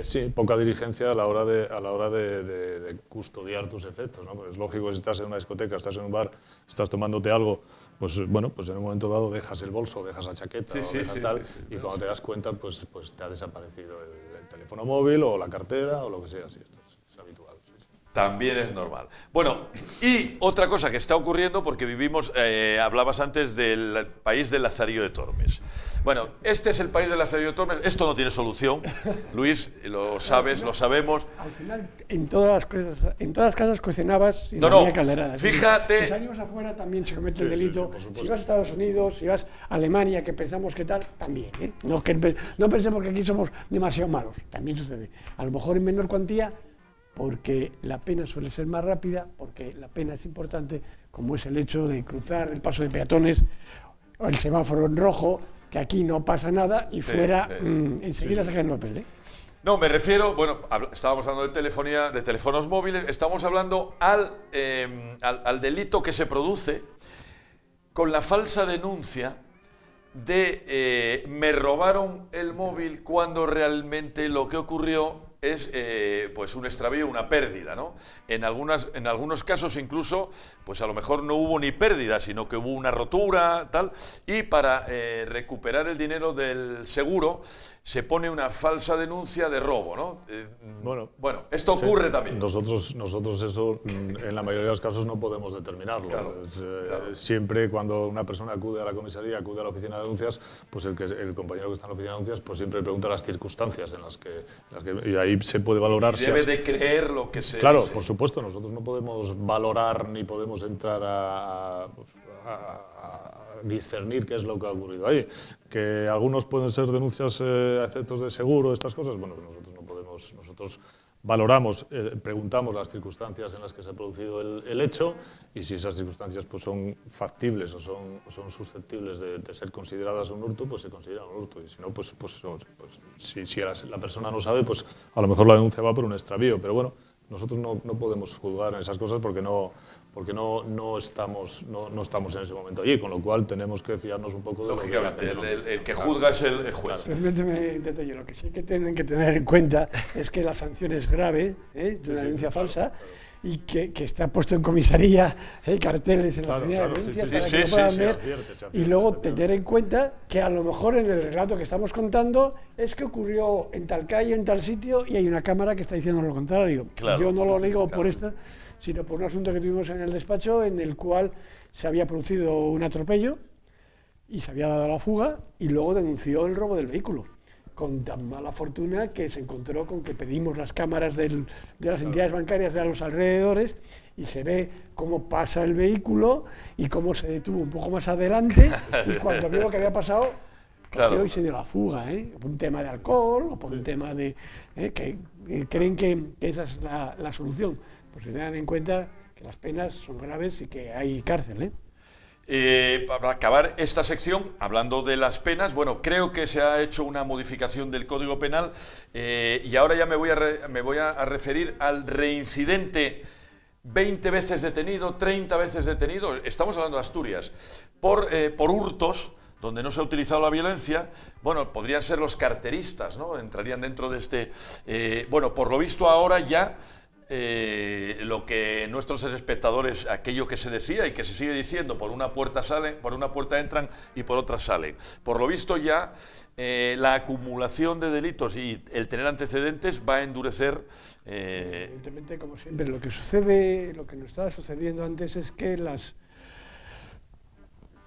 sí, poca diligencia a la hora de custodiar tus efectos, ¿no? Pues es lógico que si estás en una discoteca, estás en un bar, estás tomándote algo, pues bueno, pues en un momento dado dejas el bolso, dejas la chaqueta, y cuando te das cuenta, pues te ha desaparecido el teléfono móvil o la cartera o lo que sea, sí, esto es habitual. Sí. También es normal. Bueno, y otra cosa que está ocurriendo, porque vivimos, hablabas antes del país del Lazarillo de Tormes. Bueno, este es el país del Lazarillo de Tormes. Esto no tiene solución, Luis, lo sabes, lo sabemos. Al final, en todas las casas cocinabas y No, no había no, calderada. fíjate. Si salimos afuera también se comete el Sí, sí, delito. sí, por supuesto. Si vas a Estados Unidos, si vas a Alemania, que pensamos que tal, también. No pensemos que aquí somos demasiado malos. También sucede. A lo mejor en menor cuantía, porque la pena suele ser más rápida, porque la pena es importante, como es el hecho de cruzar el paso de peatones o el semáforo en rojo, que aquí no pasa nada y fuera enseguida sacan el papel. No, me refiero, bueno, estábamos hablando de telefonía, de teléfonos móviles, estamos hablando al delito que se produce con la falsa denuncia de me robaron el móvil cuando realmente lo que ocurrió es pues un extravío, una pérdida, ¿no? En algunos casos incluso, pues a lo mejor no hubo ni pérdida, sino que hubo una rotura, tal, y para recuperar el dinero del seguro se pone una falsa denuncia de robo, ¿no? Bueno, esto ocurre también. Nosotros eso, en la mayoría de los casos, no podemos determinarlo. Claro, claro. Siempre cuando una persona acude a la comisaría, acude a la oficina de denuncias, pues el compañero que está en la oficina de denuncias, pues siempre pregunta las circunstancias en las que y ahí se puede valorar. Y debe de creer lo que se Claro, dice. por supuesto, nosotros no podemos valorar ni podemos entrar a discernir qué es lo que ha ocurrido ahí. Que algunos pueden ser denuncias a efectos de seguro, estas cosas, bueno, que nosotros no podemos, nosotros valoramos, preguntamos las circunstancias en las que se ha producido el hecho y si esas circunstancias pues, son factibles o son susceptibles de ser consideradas un hurto, pues se considera un hurto. Y si no, pues si la persona no sabe, pues a lo mejor la denuncia va por un extravío. Pero bueno, nosotros no podemos juzgar en esas cosas porque no estamos en ese momento allí, con lo cual tenemos que fiarnos un poco de lo que la gente nos dice. El que juzga es el juez. Simplemente intento yo. Lo que sí que tienen que tener en cuenta es que la sanción es grave, de una denuncia falsa, y que está puesto en comisaría, carteles en la oficina de denuncias para que lo puedan ver. Y luego tener en cuenta que a lo mejor en el relato que estamos contando es que ocurrió en tal calle, en tal sitio, y hay una cámara que está diciendo lo contrario. Claro, yo no lo digo por esta, sino por un asunto que tuvimos en el despacho en el cual se había producido un atropello y se había dado la fuga y luego denunció el robo del vehículo, con tan mala fortuna que se encontró con que pedimos las cámaras de las entidades bancarias de los alrededores y se ve cómo pasa el vehículo y cómo se detuvo un poco más adelante y cuando vio lo que había pasado, cogió y se dio la fuga, por un tema de alcohol o por un tema de... que creen que esa es la solución. Pues se tengan en cuenta que las penas son graves y que hay cárcel. Para acabar esta sección, hablando de las penas, bueno, creo que se ha hecho una modificación del Código Penal y ahora ya me voy a referir al reincidente 20 veces detenido, 30 veces detenido, estamos hablando de Asturias, por hurtos, donde no se ha utilizado la violencia. Bueno, podrían ser los carteristas, ¿no? Entrarían dentro de este... bueno, por lo visto ahora ya... lo que nuestros espectadores, aquello que se decía y que se sigue diciendo, por una puerta salen, por una puerta entran y por otra salen. Por lo visto ya la acumulación de delitos y el tener antecedentes va a endurecer. Evidentemente, como siempre, lo que nos estaba sucediendo antes es que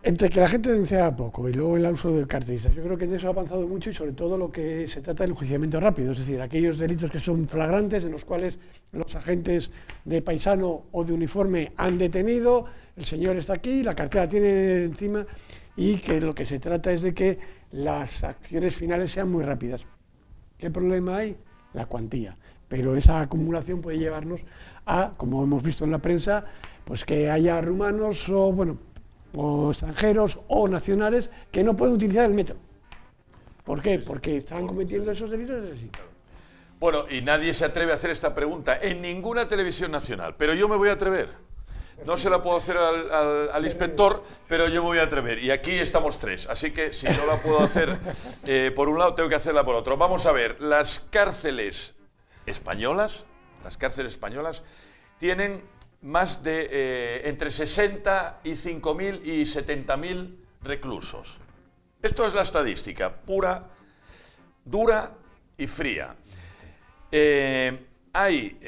entre que la gente denunciaba poco y luego el uso de carteristas, yo creo que en eso ha avanzado mucho y sobre todo lo que se trata del enjuiciamiento rápido, es decir, aquellos delitos que son flagrantes en los cuales los agentes de paisano o de uniforme han detenido, el señor está aquí, la cartera tiene encima y que lo que se trata es de que las acciones finales sean muy rápidas. ¿Qué problema hay? La cuantía. Pero esa acumulación puede llevarnos a, como hemos visto en la prensa, pues que haya rumanos o extranjeros o nacionales que no pueden utilizar el metro. ¿Por qué? Porque están cometiendo esos delitos. Bueno, y nadie se atreve a hacer esta pregunta en ninguna televisión nacional, pero yo me voy a atrever. No se la puedo hacer al inspector, pero yo me voy a atrever. Y aquí estamos tres, así que si no la puedo hacer por un lado, tengo que hacerla por otro. Vamos a ver, las cárceles españolas tienen más de entre 65.000 y 70.000 reclusos. Esto es la estadística, pura, dura y fría. Hay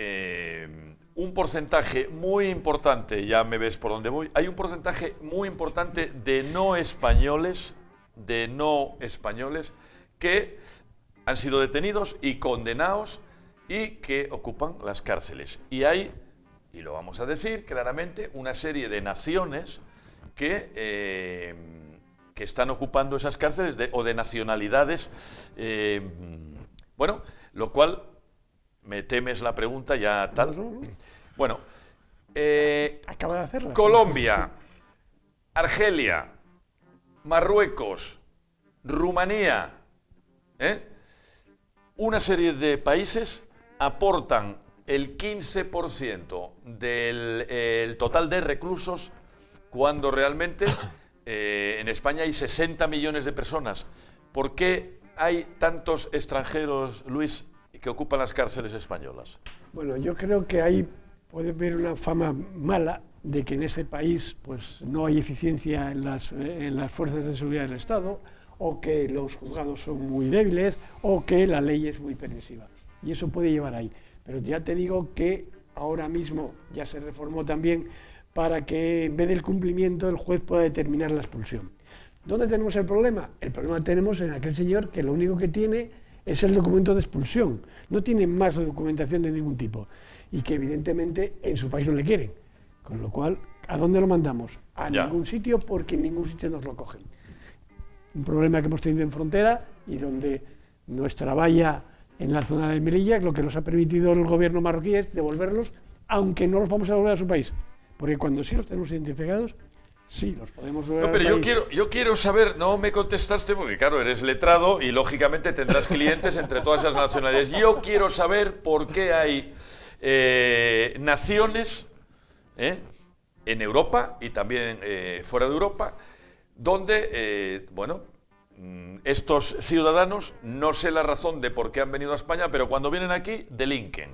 un porcentaje muy importante, ya me ves por dónde voy, hay un porcentaje muy importante de no españoles que han sido detenidos y condenados y que ocupan las cárceles. Y hay, y lo vamos a decir claramente, una serie de naciones que están ocupando esas cárceles o de nacionalidades. Bueno, lo cual, me temes la pregunta ya tal. Bueno, acaba de hacerla. Colombia, Argelia, Marruecos, Rumanía, una serie de países aportan el 15% del total de reclusos cuando realmente en España hay 60 millones de personas. ¿Por qué hay tantos extranjeros, Luis, que ocupan las cárceles españolas? Bueno, yo creo que ahí puede haber una fama mala de que en este país pues, no hay eficiencia en las fuerzas de seguridad del Estado, o que los juzgados son muy débiles, o que la ley es muy permisiva. Y eso puede llevar ahí. Pero ya te digo que ahora mismo ya se reformó también para que en vez del cumplimiento el juez pueda determinar la expulsión. ¿Dónde tenemos el problema? El problema tenemos en aquel señor que lo único que tiene es el documento de expulsión. No tiene más documentación de ningún tipo. Y que evidentemente en su país no le quieren. Con lo cual, ¿a dónde lo mandamos? A ningún sitio, porque en ningún sitio nos lo cogen. Un problema que hemos tenido en frontera y donde nuestra valla en la zona de Melilla, lo que nos ha permitido el gobierno marroquí es devolverlos, aunque no los vamos a devolver a su país. Porque cuando sí los tenemos identificados, sí los podemos devolver al país. No, pero yo quiero saber, no me contestaste porque claro, eres letrado y lógicamente tendrás clientes entre todas esas nacionalidades. Yo quiero saber por qué hay naciones en Europa y también fuera de Europa, donde, bueno, estos ciudadanos, no sé la razón de por qué han venido a España, pero cuando vienen aquí, delinquen.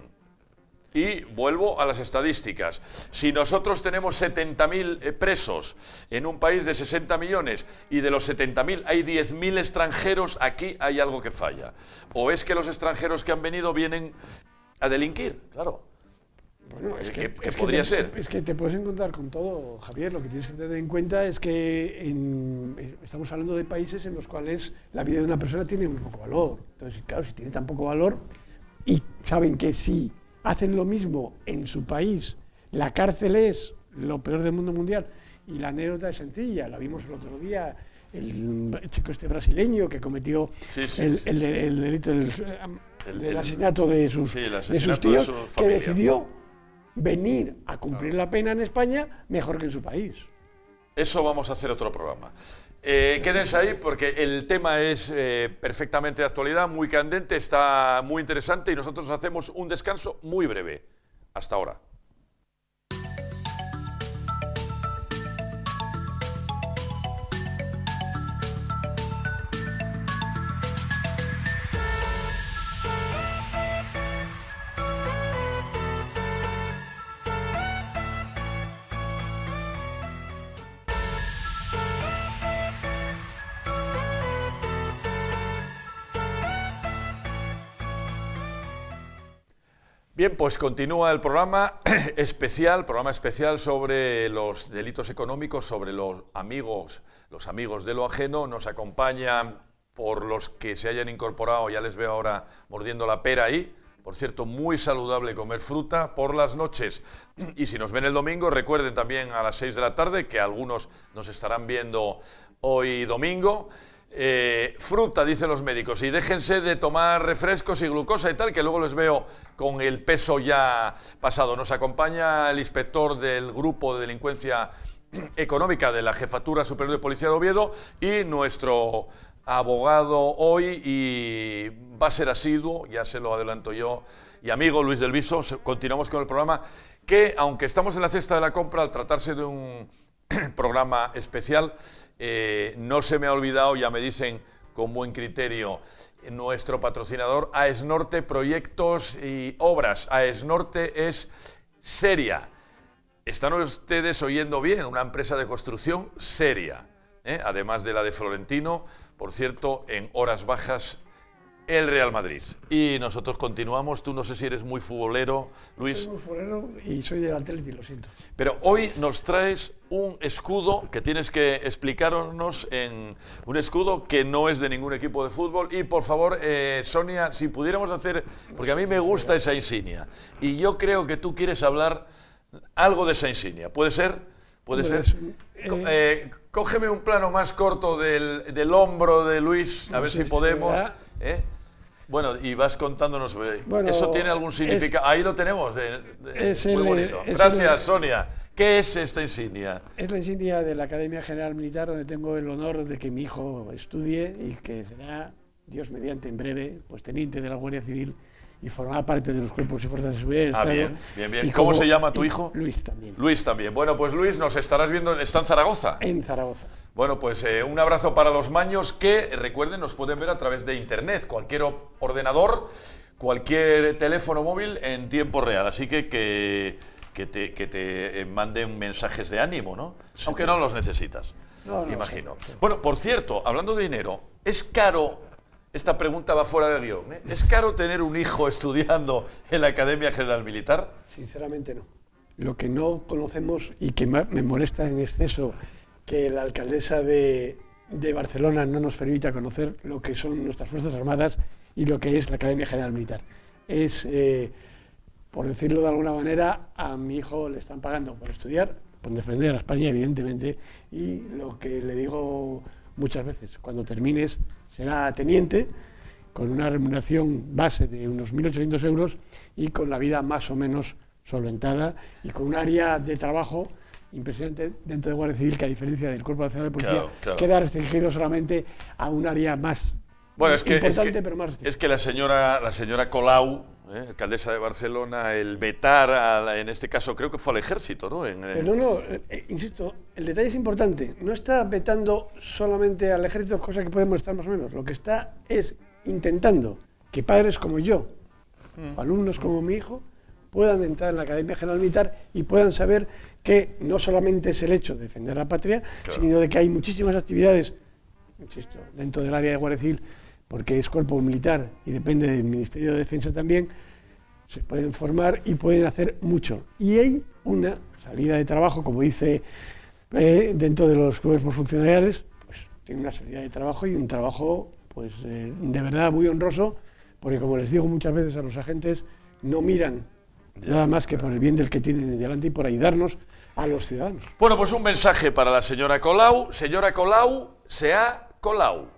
Y vuelvo a las estadísticas. Si nosotros tenemos 70.000 presos en un país de 60 millones y de los 70.000 hay 10.000 extranjeros, aquí hay algo que falla. O es que los extranjeros que han venido vienen a delinquir, claro. Bueno, ¿Qué podría ser? Es que te puedes encontrar con todo, Javier. Lo que tienes que tener en cuenta es que estamos hablando de países en los cuales la vida de una persona tiene muy poco valor. Entonces, claro, si tiene tan poco valor y saben que si hacen lo mismo en su país, la cárcel es lo peor del mundo mundial. Y la anécdota es sencilla, la vimos el otro día, el chico este brasileño que cometió el delito del asesinato de sus tíos, que decidió venir a cumplir la pena en España mejor que en su país. Eso vamos a hacer otro programa. Quédense ahí porque el tema es perfectamente de actualidad, muy candente, está muy interesante y nosotros hacemos un descanso muy breve. Hasta ahora. Bien, pues continúa el programa especial sobre los delitos económicos, sobre los amigos de lo ajeno. Nos acompañan por los que se hayan incorporado, ya les veo ahora mordiendo la pera ahí. Por cierto, muy saludable comer fruta por las noches. Y si nos ven el domingo, recuerden también a las 6 de la tarde, que algunos nos estarán viendo hoy domingo. Fruta, dicen los médicos, y déjense de tomar refrescos y glucosa y tal, que luego les veo con el peso ya pasado. Nos acompaña el inspector del Grupo de Delincuencia Económica de la Jefatura Superior de Policía de Oviedo y nuestro abogado hoy, y va a ser asiduo, ya se lo adelanto yo, y amigo Luis del Viso. Continuamos con el programa, que aunque estamos en la cesta de la compra, al tratarse de un programa especial, no se me ha olvidado, ya me dicen con buen criterio, nuestro patrocinador AESNorte Proyectos y Obras. AESNorte es seria. Están ustedes oyendo bien, una empresa de construcción seria, además de la de Florentino. Por cierto, en horas bajas el Real Madrid. Y nosotros continuamos. Tú no sé si eres muy futbolero, Luis. Soy muy futbolero y soy del Atleti, lo siento. Pero hoy nos traes un escudo que tienes que explicarnos, en un escudo que no es de ningún equipo de fútbol. Y por favor, Sonia, si pudiéramos hacer, porque a mí me gusta esa insignia, y yo creo que tú quieres hablar algo de esa insignia. ¿Puede ser? ¿Puede ser? Cógeme un plano más corto del hombro de Luis, a ver si podemos. Bueno, y vas contándonos. Bueno, ¿eso tiene algún significado? Ahí lo tenemos. Muy bonito. es Gracias, Sonia. ¿Qué es esta insignia? Es la insignia de la Academia General Militar, donde tengo el honor de que mi hijo estudie y que será, Dios mediante, en breve, pues teniente de la Guardia Civil y formará parte de los cuerpos y fuerzas de seguridad del Estado. Bien, bien, bien. ¿Y cómo se llama tu hijo? Luis también. Luis también. Bueno, pues Luis, nos estarás viendo, está en Zaragoza. En Zaragoza. Bueno, pues un abrazo para los maños que, recuerden, nos pueden ver a través de internet, cualquier ordenador, cualquier teléfono móvil en tiempo real. Así que te manden mensajes de ánimo, ¿no? Sí, aunque no los necesitas, imagino. Sí. Bueno, por cierto, hablando de dinero, ¿es caro? Esta pregunta va fuera de guión, ¿eh? ¿Es caro tener un hijo estudiando en la Academia General Militar? Sinceramente no. Lo que no conocemos y que me molesta en exceso que la alcaldesa de Barcelona no nos permita conocer lo que son nuestras Fuerzas Armadas y lo que es la Academia General Militar. Es, por decirlo de alguna manera, a mi hijo le están pagando por estudiar, por defender a España, evidentemente, y lo que le digo muchas veces, cuando termines será teniente, con una remuneración base de unos 1.800 euros y con la vida más o menos solventada y con un área de trabajo impresionante dentro de Guardia Civil, que a diferencia del Cuerpo Nacional de Policía, claro, queda restringido solamente a un área más importante, pero más restringido. Es que la señora Colau, alcaldesa de Barcelona, el vetar, en este caso creo que fue al ejército, ¿no? Pero insisto, el detalle es importante. No está vetando solamente al ejército, cosa que puede molestar más o menos. Lo que está es intentando que padres como yo, alumnos como mi hijo, puedan entrar en la Academia General Militar y puedan saber que no solamente es el hecho de defender la patria, claro, sino de que hay muchísimas actividades, insisto, dentro del área de Guardia Civil, porque es cuerpo militar y depende del Ministerio de Defensa también, se pueden formar y pueden hacer mucho. Y hay una salida de trabajo, como dice dentro de los cuerpos funcionariales, pues tiene una salida de trabajo y un trabajo pues de verdad muy honroso, porque como les digo muchas veces a los agentes, no miran nada más que por el bien del que tienen delante y por ayudarnos a los ciudadanos. Bueno, pues un mensaje para la señora Colau. Señora Colau, se ha colado.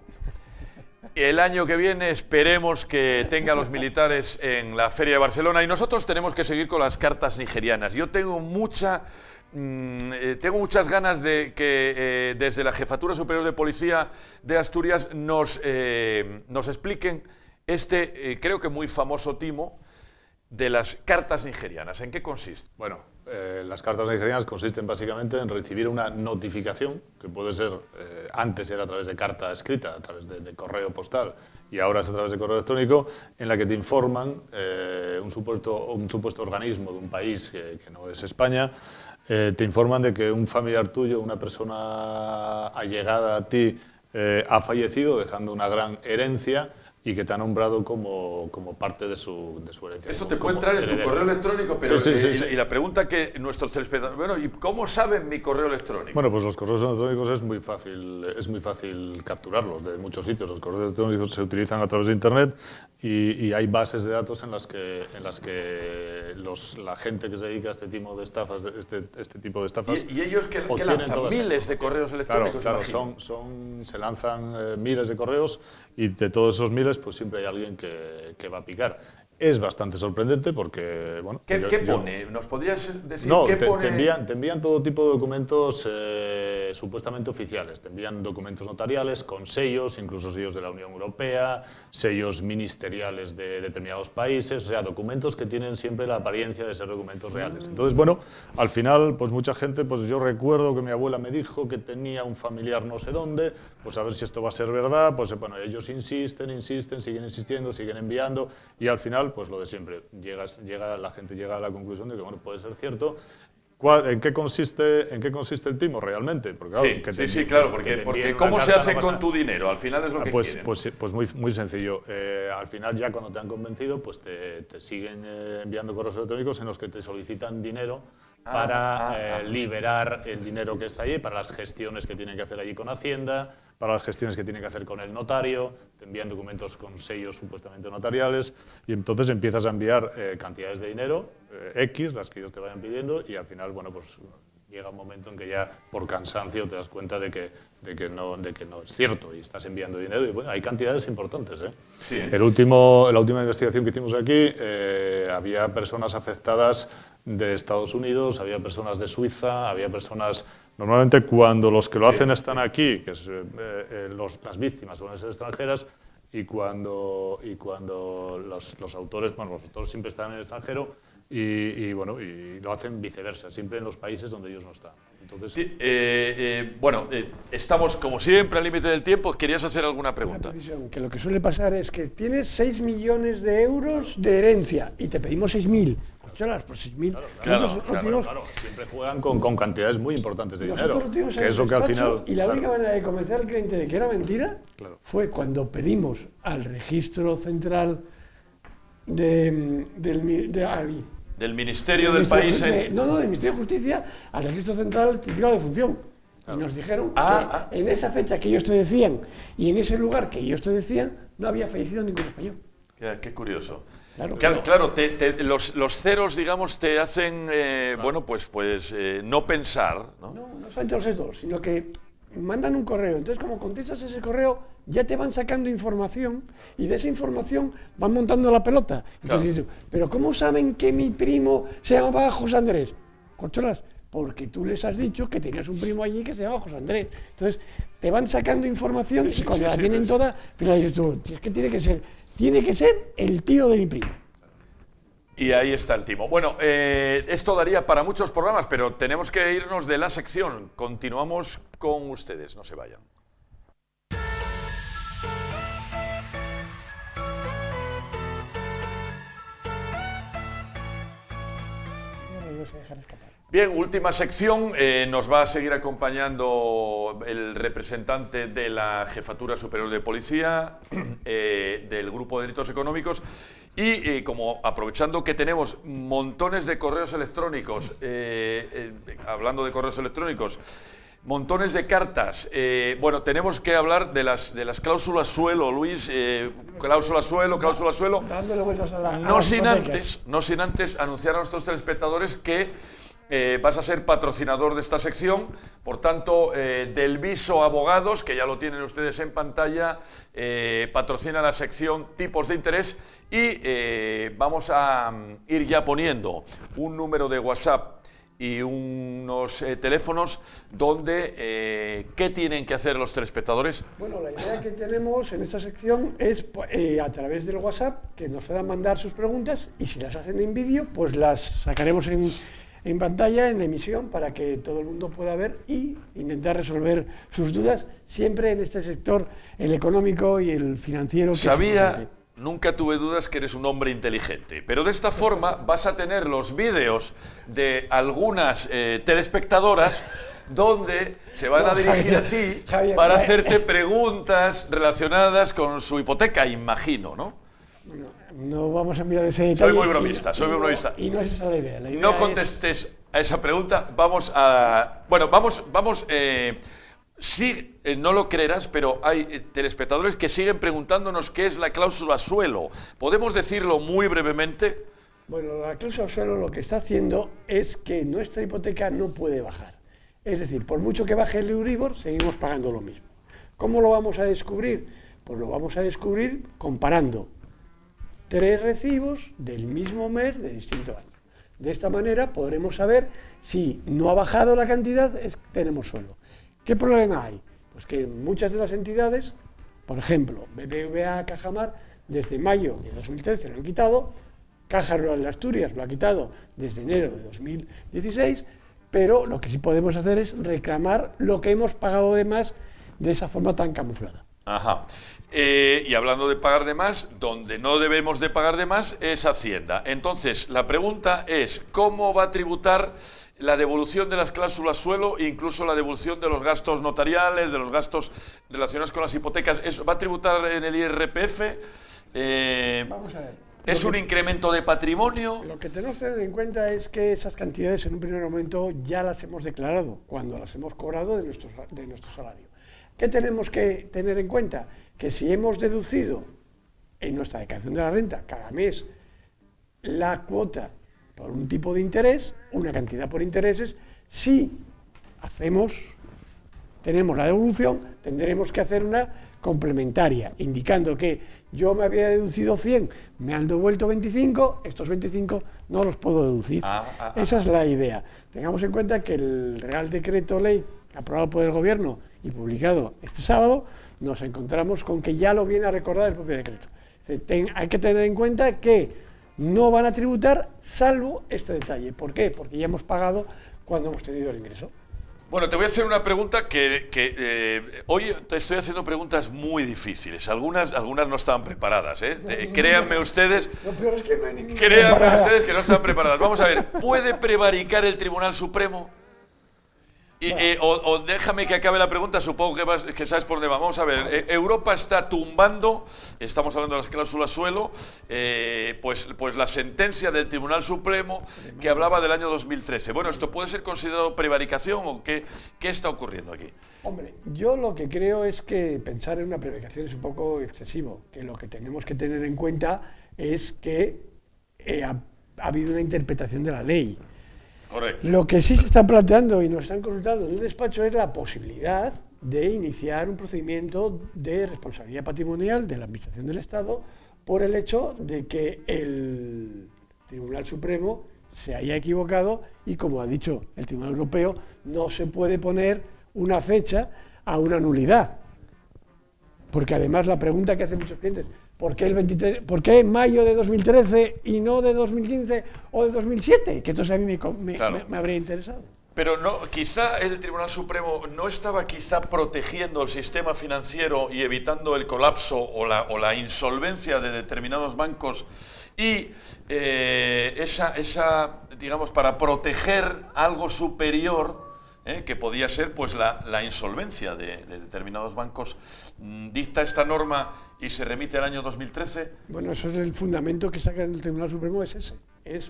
El año que viene esperemos que tenga a los militares en la Feria de Barcelona y nosotros tenemos que seguir con las cartas nigerianas. Yo tengo muchas ganas de que desde la Jefatura Superior de Policía de Asturias nos expliquen creo que muy famoso timo de las cartas nigerianas. ¿En qué consiste? Bueno, las cartas nigerianas consisten básicamente en recibir una notificación, que puede ser, antes era a través de carta escrita, a través de correo postal, y ahora es a través de correo electrónico, en la que te informan un supuesto organismo de un país que no es España, te informan de que un familiar tuyo, una persona allegada a ti, ha fallecido dejando una gran herencia y que te ha nombrado como parte de su herencia. Esto te puede entrar en tu correo electrónico, pero sí. Y la pregunta que nuestros telespectadores... Bueno, ¿y cómo saben mi correo electrónico? Bueno, pues los correos electrónicos es muy fácil capturarlos de muchos sitios. Los correos electrónicos se utilizan a través de Internet y hay bases de datos en las que la gente que se dedica a este tipo de estafas, ¿Y ellos que lanzan miles de correos electrónicos? Claro, se lanzan miles de correos y de todos esos miles pues siempre hay alguien que va a picar. Es bastante sorprendente porque, bueno... ¿Qué pone? ¿Nos podrías decir qué pone? Te envían todo tipo de documentos supuestamente oficiales. Te envían documentos notariales con sellos, incluso sellos de la Unión Europea, sellos ministeriales de determinados países, o sea, documentos que tienen siempre la apariencia de ser documentos reales. Entonces, bueno, al final, pues mucha gente, pues yo recuerdo que mi abuela me dijo que tenía un familiar no sé dónde, pues a ver si esto va a ser verdad, pues bueno, ellos insisten, siguen insistiendo, siguen enviando, y al final, pues lo de siempre, la gente llega a la conclusión de que, bueno, puede ser cierto, ¿En qué consiste el timo realmente? Porque, claro, claro, porque ¿cómo se hace con tu dinero? Al final es lo que quieren. Pues muy sencillo. Al final, ya cuando te han convencido, pues te siguen enviando correos electrónicos en los que te solicitan dinero para liberar el dinero que está allí, para las gestiones que tienen que hacer allí con Hacienda, para las gestiones que tienen que hacer con el notario, te envían documentos con sellos supuestamente notariales, y entonces empiezas a enviar cantidades de dinero, X, las que ellos te vayan pidiendo, y al final, bueno, pues llega un momento en que ya por cansancio te das cuenta de que no es cierto y estás enviando dinero, y bueno, hay cantidades importantes. Sí. La última investigación que hicimos aquí, había personas afectadas de Estados Unidos, había personas de Suiza, había personas... Normalmente cuando los que lo hacen están aquí, que es, las víctimas suelen ser extranjeras, y cuando los autores, bueno, los autores siempre están en el extranjero, y lo hacen viceversa, siempre en los países donde ellos no están. Entonces, sí, estamos como siempre al límite del tiempo. ¿Querías hacer alguna pregunta? Una precisión, que lo que suele pasar es que tienes 6 millones de euros de herencia y te pedimos 6.000. Cholas, por 6.000. Claro, siempre juegan con cantidades muy importantes de dinero. Nosotros lo tuvimos que eso que al final, y la única manera de convencer al cliente de que era mentira fue cuando pedimos al registro central del Ministerio del país. Del Ministerio de Justicia, al registro central del certificado de función. Y nos dijeron que en esa fecha que ellos te decían y en ese lugar que ellos te decían, no había fallecido ningún español. Qué curioso. Claro, Los ceros, digamos, te hacen, no pensar, ¿no? No solamente los ceros, sino que mandan un correo. Entonces, como contestas ese correo, ya te van sacando información y de esa información van montando la pelota. Entonces, claro. Pero ¿cómo saben que mi primo se llamaba José Andrés? Corcholas, porque tú les has dicho que tenías un primo allí que se llamaba José Andrés. Entonces, te van sacando información y cuando la tienen toda, pero dices tú, es que tiene que ser el tío de mi primo. Y ahí está el timo. Bueno, esto daría para muchos programas, pero tenemos que irnos de la sección. Continuamos con ustedes, no se vayan. Bien, última sección. Nos va a seguir acompañando el representante de la Jefatura Superior de Policía, del Grupo de Delitos Económicos, y como aprovechando que tenemos montones de correos electrónicos, hablando de correos electrónicos, montones de cartas, tenemos que hablar de las cláusulas suelo, Luis, cláusula suelo. Dándole vueltas a no sin antes anunciar a nuestros telespectadores que vas a ser patrocinador de esta sección. Por tanto, Del Viso Abogados, que ya lo tienen ustedes en pantalla, patrocina la sección Tipos de Interés, y vamos a ir ya poniendo un número de WhatsApp y unos teléfonos donde, ¿qué tienen que hacer los telespectadores? Bueno, la idea que tenemos en esta sección es a través del WhatsApp que nos puedan mandar sus preguntas, y si las hacen en vídeo, pues las sacaremos en pantalla, en la emisión, para que todo el mundo pueda ver y intentar resolver sus dudas, siempre en este sector, el económico y el financiero. Nunca tuve dudas que eres un hombre inteligente, pero de esta forma vas a tener los vídeos de algunas telespectadoras donde se van a dirigir a ti para hacerte preguntas relacionadas con su hipoteca, imagino, ¿no? No vamos a mirar ese detalle. Soy muy bromista. Y no es esa la idea. No contestes a esa pregunta. Vamos, sí, no lo creerás, pero hay telespectadores que siguen preguntándonos qué es la cláusula suelo. ¿Podemos decirlo muy brevemente? Bueno, la cláusula suelo lo que está haciendo es que nuestra hipoteca no puede bajar. Es decir, por mucho que baje el Euribor, seguimos pagando lo mismo. ¿Cómo lo vamos a descubrir? Pues lo vamos a descubrir comparando 3 recibos del mismo mes de distinto año. De esta manera podremos saber si no ha bajado la cantidad, tenemos suelo. ¿Ququé problema hay? Pues que muchas de las entidades, por ejemplo, BBVA, Cajamar, desde mayo de 2013 lo han quitado, Caja Rural de Asturias lo ha quitado desde enero de 2016, pero lo que sí podemos hacer es reclamar lo que hemos pagado de más de esa forma tan camuflada. Ajá. Y hablando de pagar de más, donde no debemos de pagar de más es Hacienda. Entonces, la pregunta es, ¿cómo va a tributar la devolución de las cláusulas suelo e incluso la devolución de los gastos notariales, de los gastos relacionados con las hipotecas. ¿Eso va a tributar en el IRPF? Vamos a ver. ¿Es un incremento de patrimonio? Lo que tenemos que tener en cuenta es que esas cantidades en un primer momento ya las hemos declarado cuando las hemos cobrado de nuestro salario. ¿Qué tenemos que tener en cuenta? Que si hemos deducido en nuestra declaración de la renta cada mes la cuota por un tipo de interés, una cantidad por intereses, si tenemos la devolución, tendremos que hacer una complementaria, indicando que yo me había deducido 100, me han devuelto 25, estos 25 no los puedo deducir. Esa es la idea. Tengamos en cuenta que el Real Decreto Ley aprobado por el Gobierno y publicado este sábado, nos encontramos con que ya lo viene a recordar el propio decreto. Hay que tener en cuenta que no van a tributar salvo este detalle. ¿Por qué? Porque ya hemos pagado cuando hemos tenido el ingreso. Bueno, te voy a hacer una pregunta que hoy te estoy haciendo preguntas muy difíciles. Algunas no estaban preparadas, ¿eh? Créanme ustedes. Lo peor es que no hay ninguna Créanme preparada. ustedes que no están preparadas. Vamos a ver, ¿puede prevaricar el Tribunal Supremo? O déjame que acabe la pregunta, supongo que sabes por dónde va. Vamos a ver, Europa está tumbando, estamos hablando de las cláusulas suelo, pues la sentencia del Tribunal Supremo que hablaba del año 2013. Bueno, ¿esto puede ser considerado prevaricación o qué está ocurriendo aquí? Hombre, yo lo que creo es que pensar en una prevaricación es un poco excesivo, que lo que tenemos que tener en cuenta es que ha habido una interpretación de la ley. Correcto. Lo que sí se está planteando y nos están consultando en el despacho es la posibilidad de iniciar un procedimiento de responsabilidad patrimonial de la Administración del Estado por el hecho de que el Tribunal Supremo se haya equivocado y, como ha dicho el Tribunal Europeo, no se puede poner una fecha a una nulidad. Porque además la pregunta que hacen muchos clientes, ¿por qué en mayo de 2013 y no de 2015 o de 2007? Que entonces a mí me habría interesado. Pero no, quizá el Tribunal Supremo no estaba quizá protegiendo el sistema financiero y evitando el colapso o la insolvencia de determinados bancos y digamos, para proteger algo superior, que podía ser pues la insolvencia de determinados bancos. ¿Dicta esta norma y se remite al año 2013? Bueno, eso es el fundamento que saca el Tribunal Supremo, es ese. Es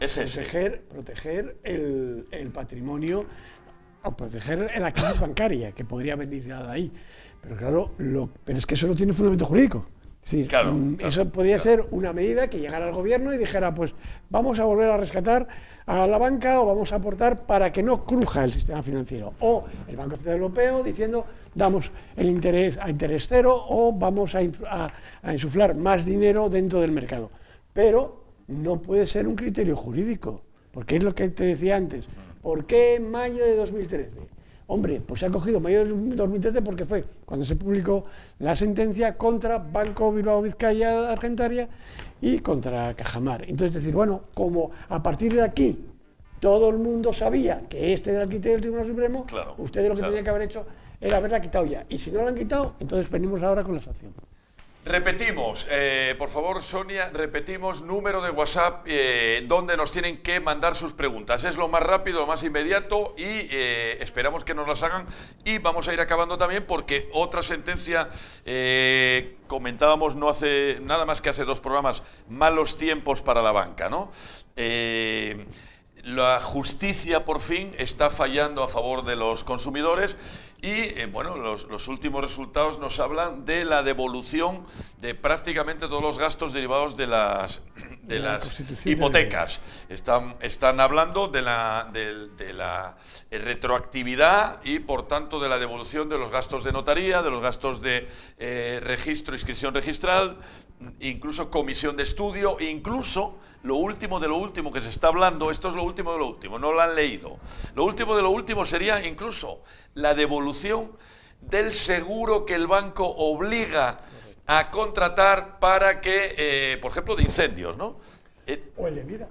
proteger el patrimonio, o proteger la crisis bancaria, que podría venir de ahí. Pero claro, pero es que eso no tiene fundamento jurídico. Es decir, eso podría ser una medida que llegara al gobierno y dijera, pues vamos a volver a rescatar a la banca o vamos a aportar para que no cruja el sistema financiero. O el Banco Central Europeo diciendo, damos el interés a interés cero o vamos a insuflar más dinero dentro del mercado. Pero no puede ser un criterio jurídico, porque es lo que te decía antes. ¿Por qué en mayo de 2013? Hombre, pues se ha cogido mayo de 2013 porque fue cuando se publicó la sentencia contra Banco Bilbao Vizcaya Argentaria y contra Cajamar. Entonces decir, bueno, como a partir de aquí todo el mundo sabía que este era el criterio del Tribunal Supremo, ustedes lo que tenían que haber hecho era haberla quitado ya. Y si no la han quitado, entonces venimos ahora con la sanción. Repetimos, por favor, Sonia, repetimos número de WhatsApp donde nos tienen que mandar sus preguntas. Es lo más rápido, lo más inmediato y esperamos que nos las hagan. Y vamos a ir acabando también porque otra sentencia, comentábamos no hace nada más que hace 2 programas, malos tiempos para la banca, ¿no? La justicia por fin está fallando a favor de los consumidores y bueno, los últimos resultados nos hablan de la devolución de prácticamente todos los gastos derivados de las hipotecas. Están hablando de la retroactividad y por tanto de la devolución de los gastos de notaría, de los gastos de registro, inscripción registral, incluso comisión de estudio, incluso lo último de lo último que se está hablando, esto es lo último de lo último, no lo han leído. Lo último de lo último sería incluso la devolución del seguro que el banco obliga a contratar para que, por ejemplo, de incendios, ¿no? O el de vida.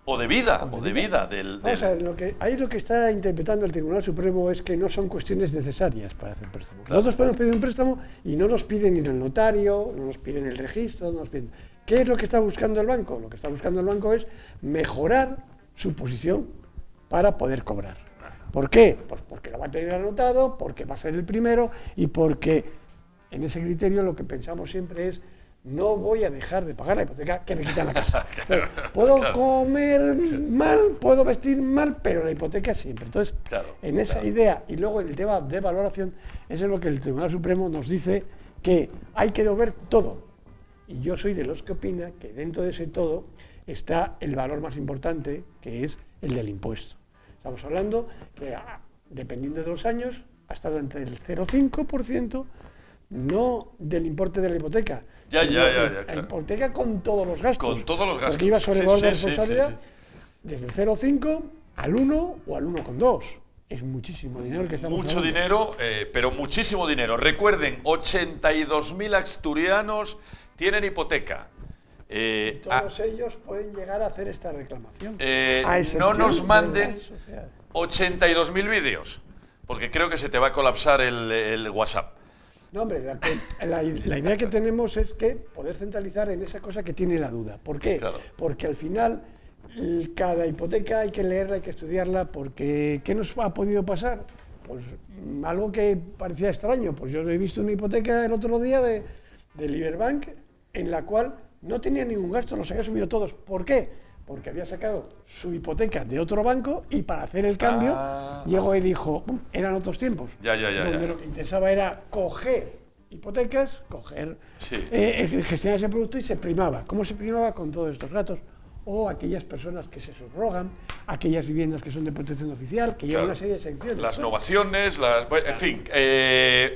O de vida. Vamos a ver, ahí lo que está interpretando el Tribunal Supremo es que no son cuestiones necesarias para hacer préstamo. Claro. Nosotros podemos pedir un préstamo y no nos piden ni el notario, no nos piden el registro, no nos piden... ¿Qué es lo que está buscando el banco? Lo que está buscando el banco es mejorar su posición para poder cobrar. ¿Por qué? Pues porque lo va a tener anotado, porque va a ser el primero y porque en ese criterio lo que pensamos siempre es: no voy a dejar de pagar la hipoteca que me quitan la casa. Entonces, puedo comer mal, puedo vestir mal, pero la hipoteca siempre. Entonces, en esa idea, y luego el tema de valoración, es en lo que el Tribunal Supremo nos dice que hay que devolver todo. Y yo soy de los que opina que dentro de ese todo está el valor más importante, que es el del impuesto. Estamos hablando que, dependiendo de los años, ha estado entre el 0,5%, no del importe de la hipoteca. La hipoteca con todos los gastos. Con todos los gastos. Porque iba sobre valor de responsabilidad desde el 0,5 al 1 o al 1,2. Es muchísimo dinero el que estamos Mucho hablando. dinero, pero muchísimo dinero. Recuerden, 82.000 asturianos tienen hipoteca. Todos ellos pueden llegar a hacer esta reclamación. No nos manden 82.000 vídeos, porque creo que se te va a colapsar el WhatsApp. No, hombre, la idea que tenemos es que poder centralizar en esa cosa que tiene la duda. ¿Por qué? Claro. Porque al final cada hipoteca hay que leerla, hay que estudiarla, porque ¿qué nos ha podido pasar? Pues algo que parecía extraño. Pues yo he visto una hipoteca el otro día de Liberbank en la cual no tenía ningún gasto, los había subido todos. ¿Por qué? Porque había sacado su hipoteca de otro banco y para hacer el cambio llegó y dijo, eran otros tiempos, donde lo que interesaba era coger hipotecas, gestionar ese producto y se primaba. ¿Cómo se primaba? Con todos estos datos. O aquellas personas que se subrogan, aquellas viviendas que son de protección oficial, que llevan una serie de secciones. Las novaciones, en fin,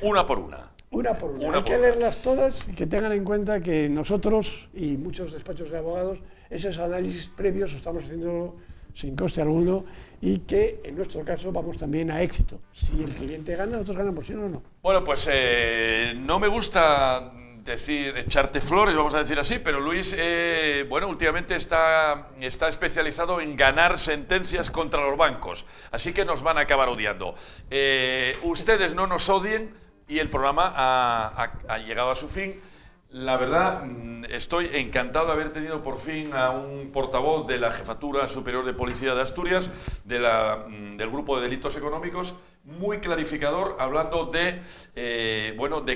una por una. Una por una. Hay que leerlas todas y que tengan en cuenta que nosotros y muchos despachos de abogados, esos análisis previos los estamos haciendo sin coste alguno y que en nuestro caso vamos también a éxito. Si el cliente gana, nosotros ganamos, si no, no. Bueno, pues no me gusta echarte flores, vamos a decir así, pero Luis, bueno, últimamente está especializado en ganar sentencias contra los bancos, así que nos van a acabar odiando. Ustedes no nos odien y el programa ha llegado a su fin. La verdad, estoy encantado de haber tenido por fin a un portavoz de la Jefatura Superior de Policía de Asturias, del Grupo de Delitos Económicos, muy clarificador, hablando de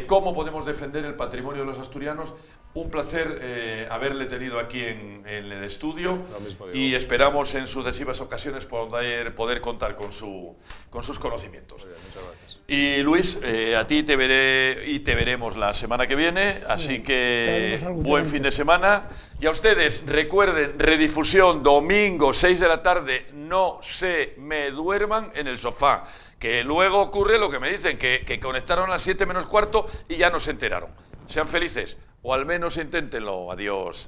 cómo podemos defender el patrimonio de los asturianos. Un placer haberle tenido aquí en el estudio y esperamos en sucesivas ocasiones poder contar con sus conocimientos. Muy bien, muchas gracias. Y Luis, a ti te veremos la semana que viene, así que buen fin de semana. Y a ustedes, recuerden, redifusión domingo 6 de la tarde, no se me duerman en el sofá, que luego ocurre lo que me dicen, que conectaron a las 7 menos cuarto y ya no se enteraron. Sean felices, o al menos inténtenlo. Adiós.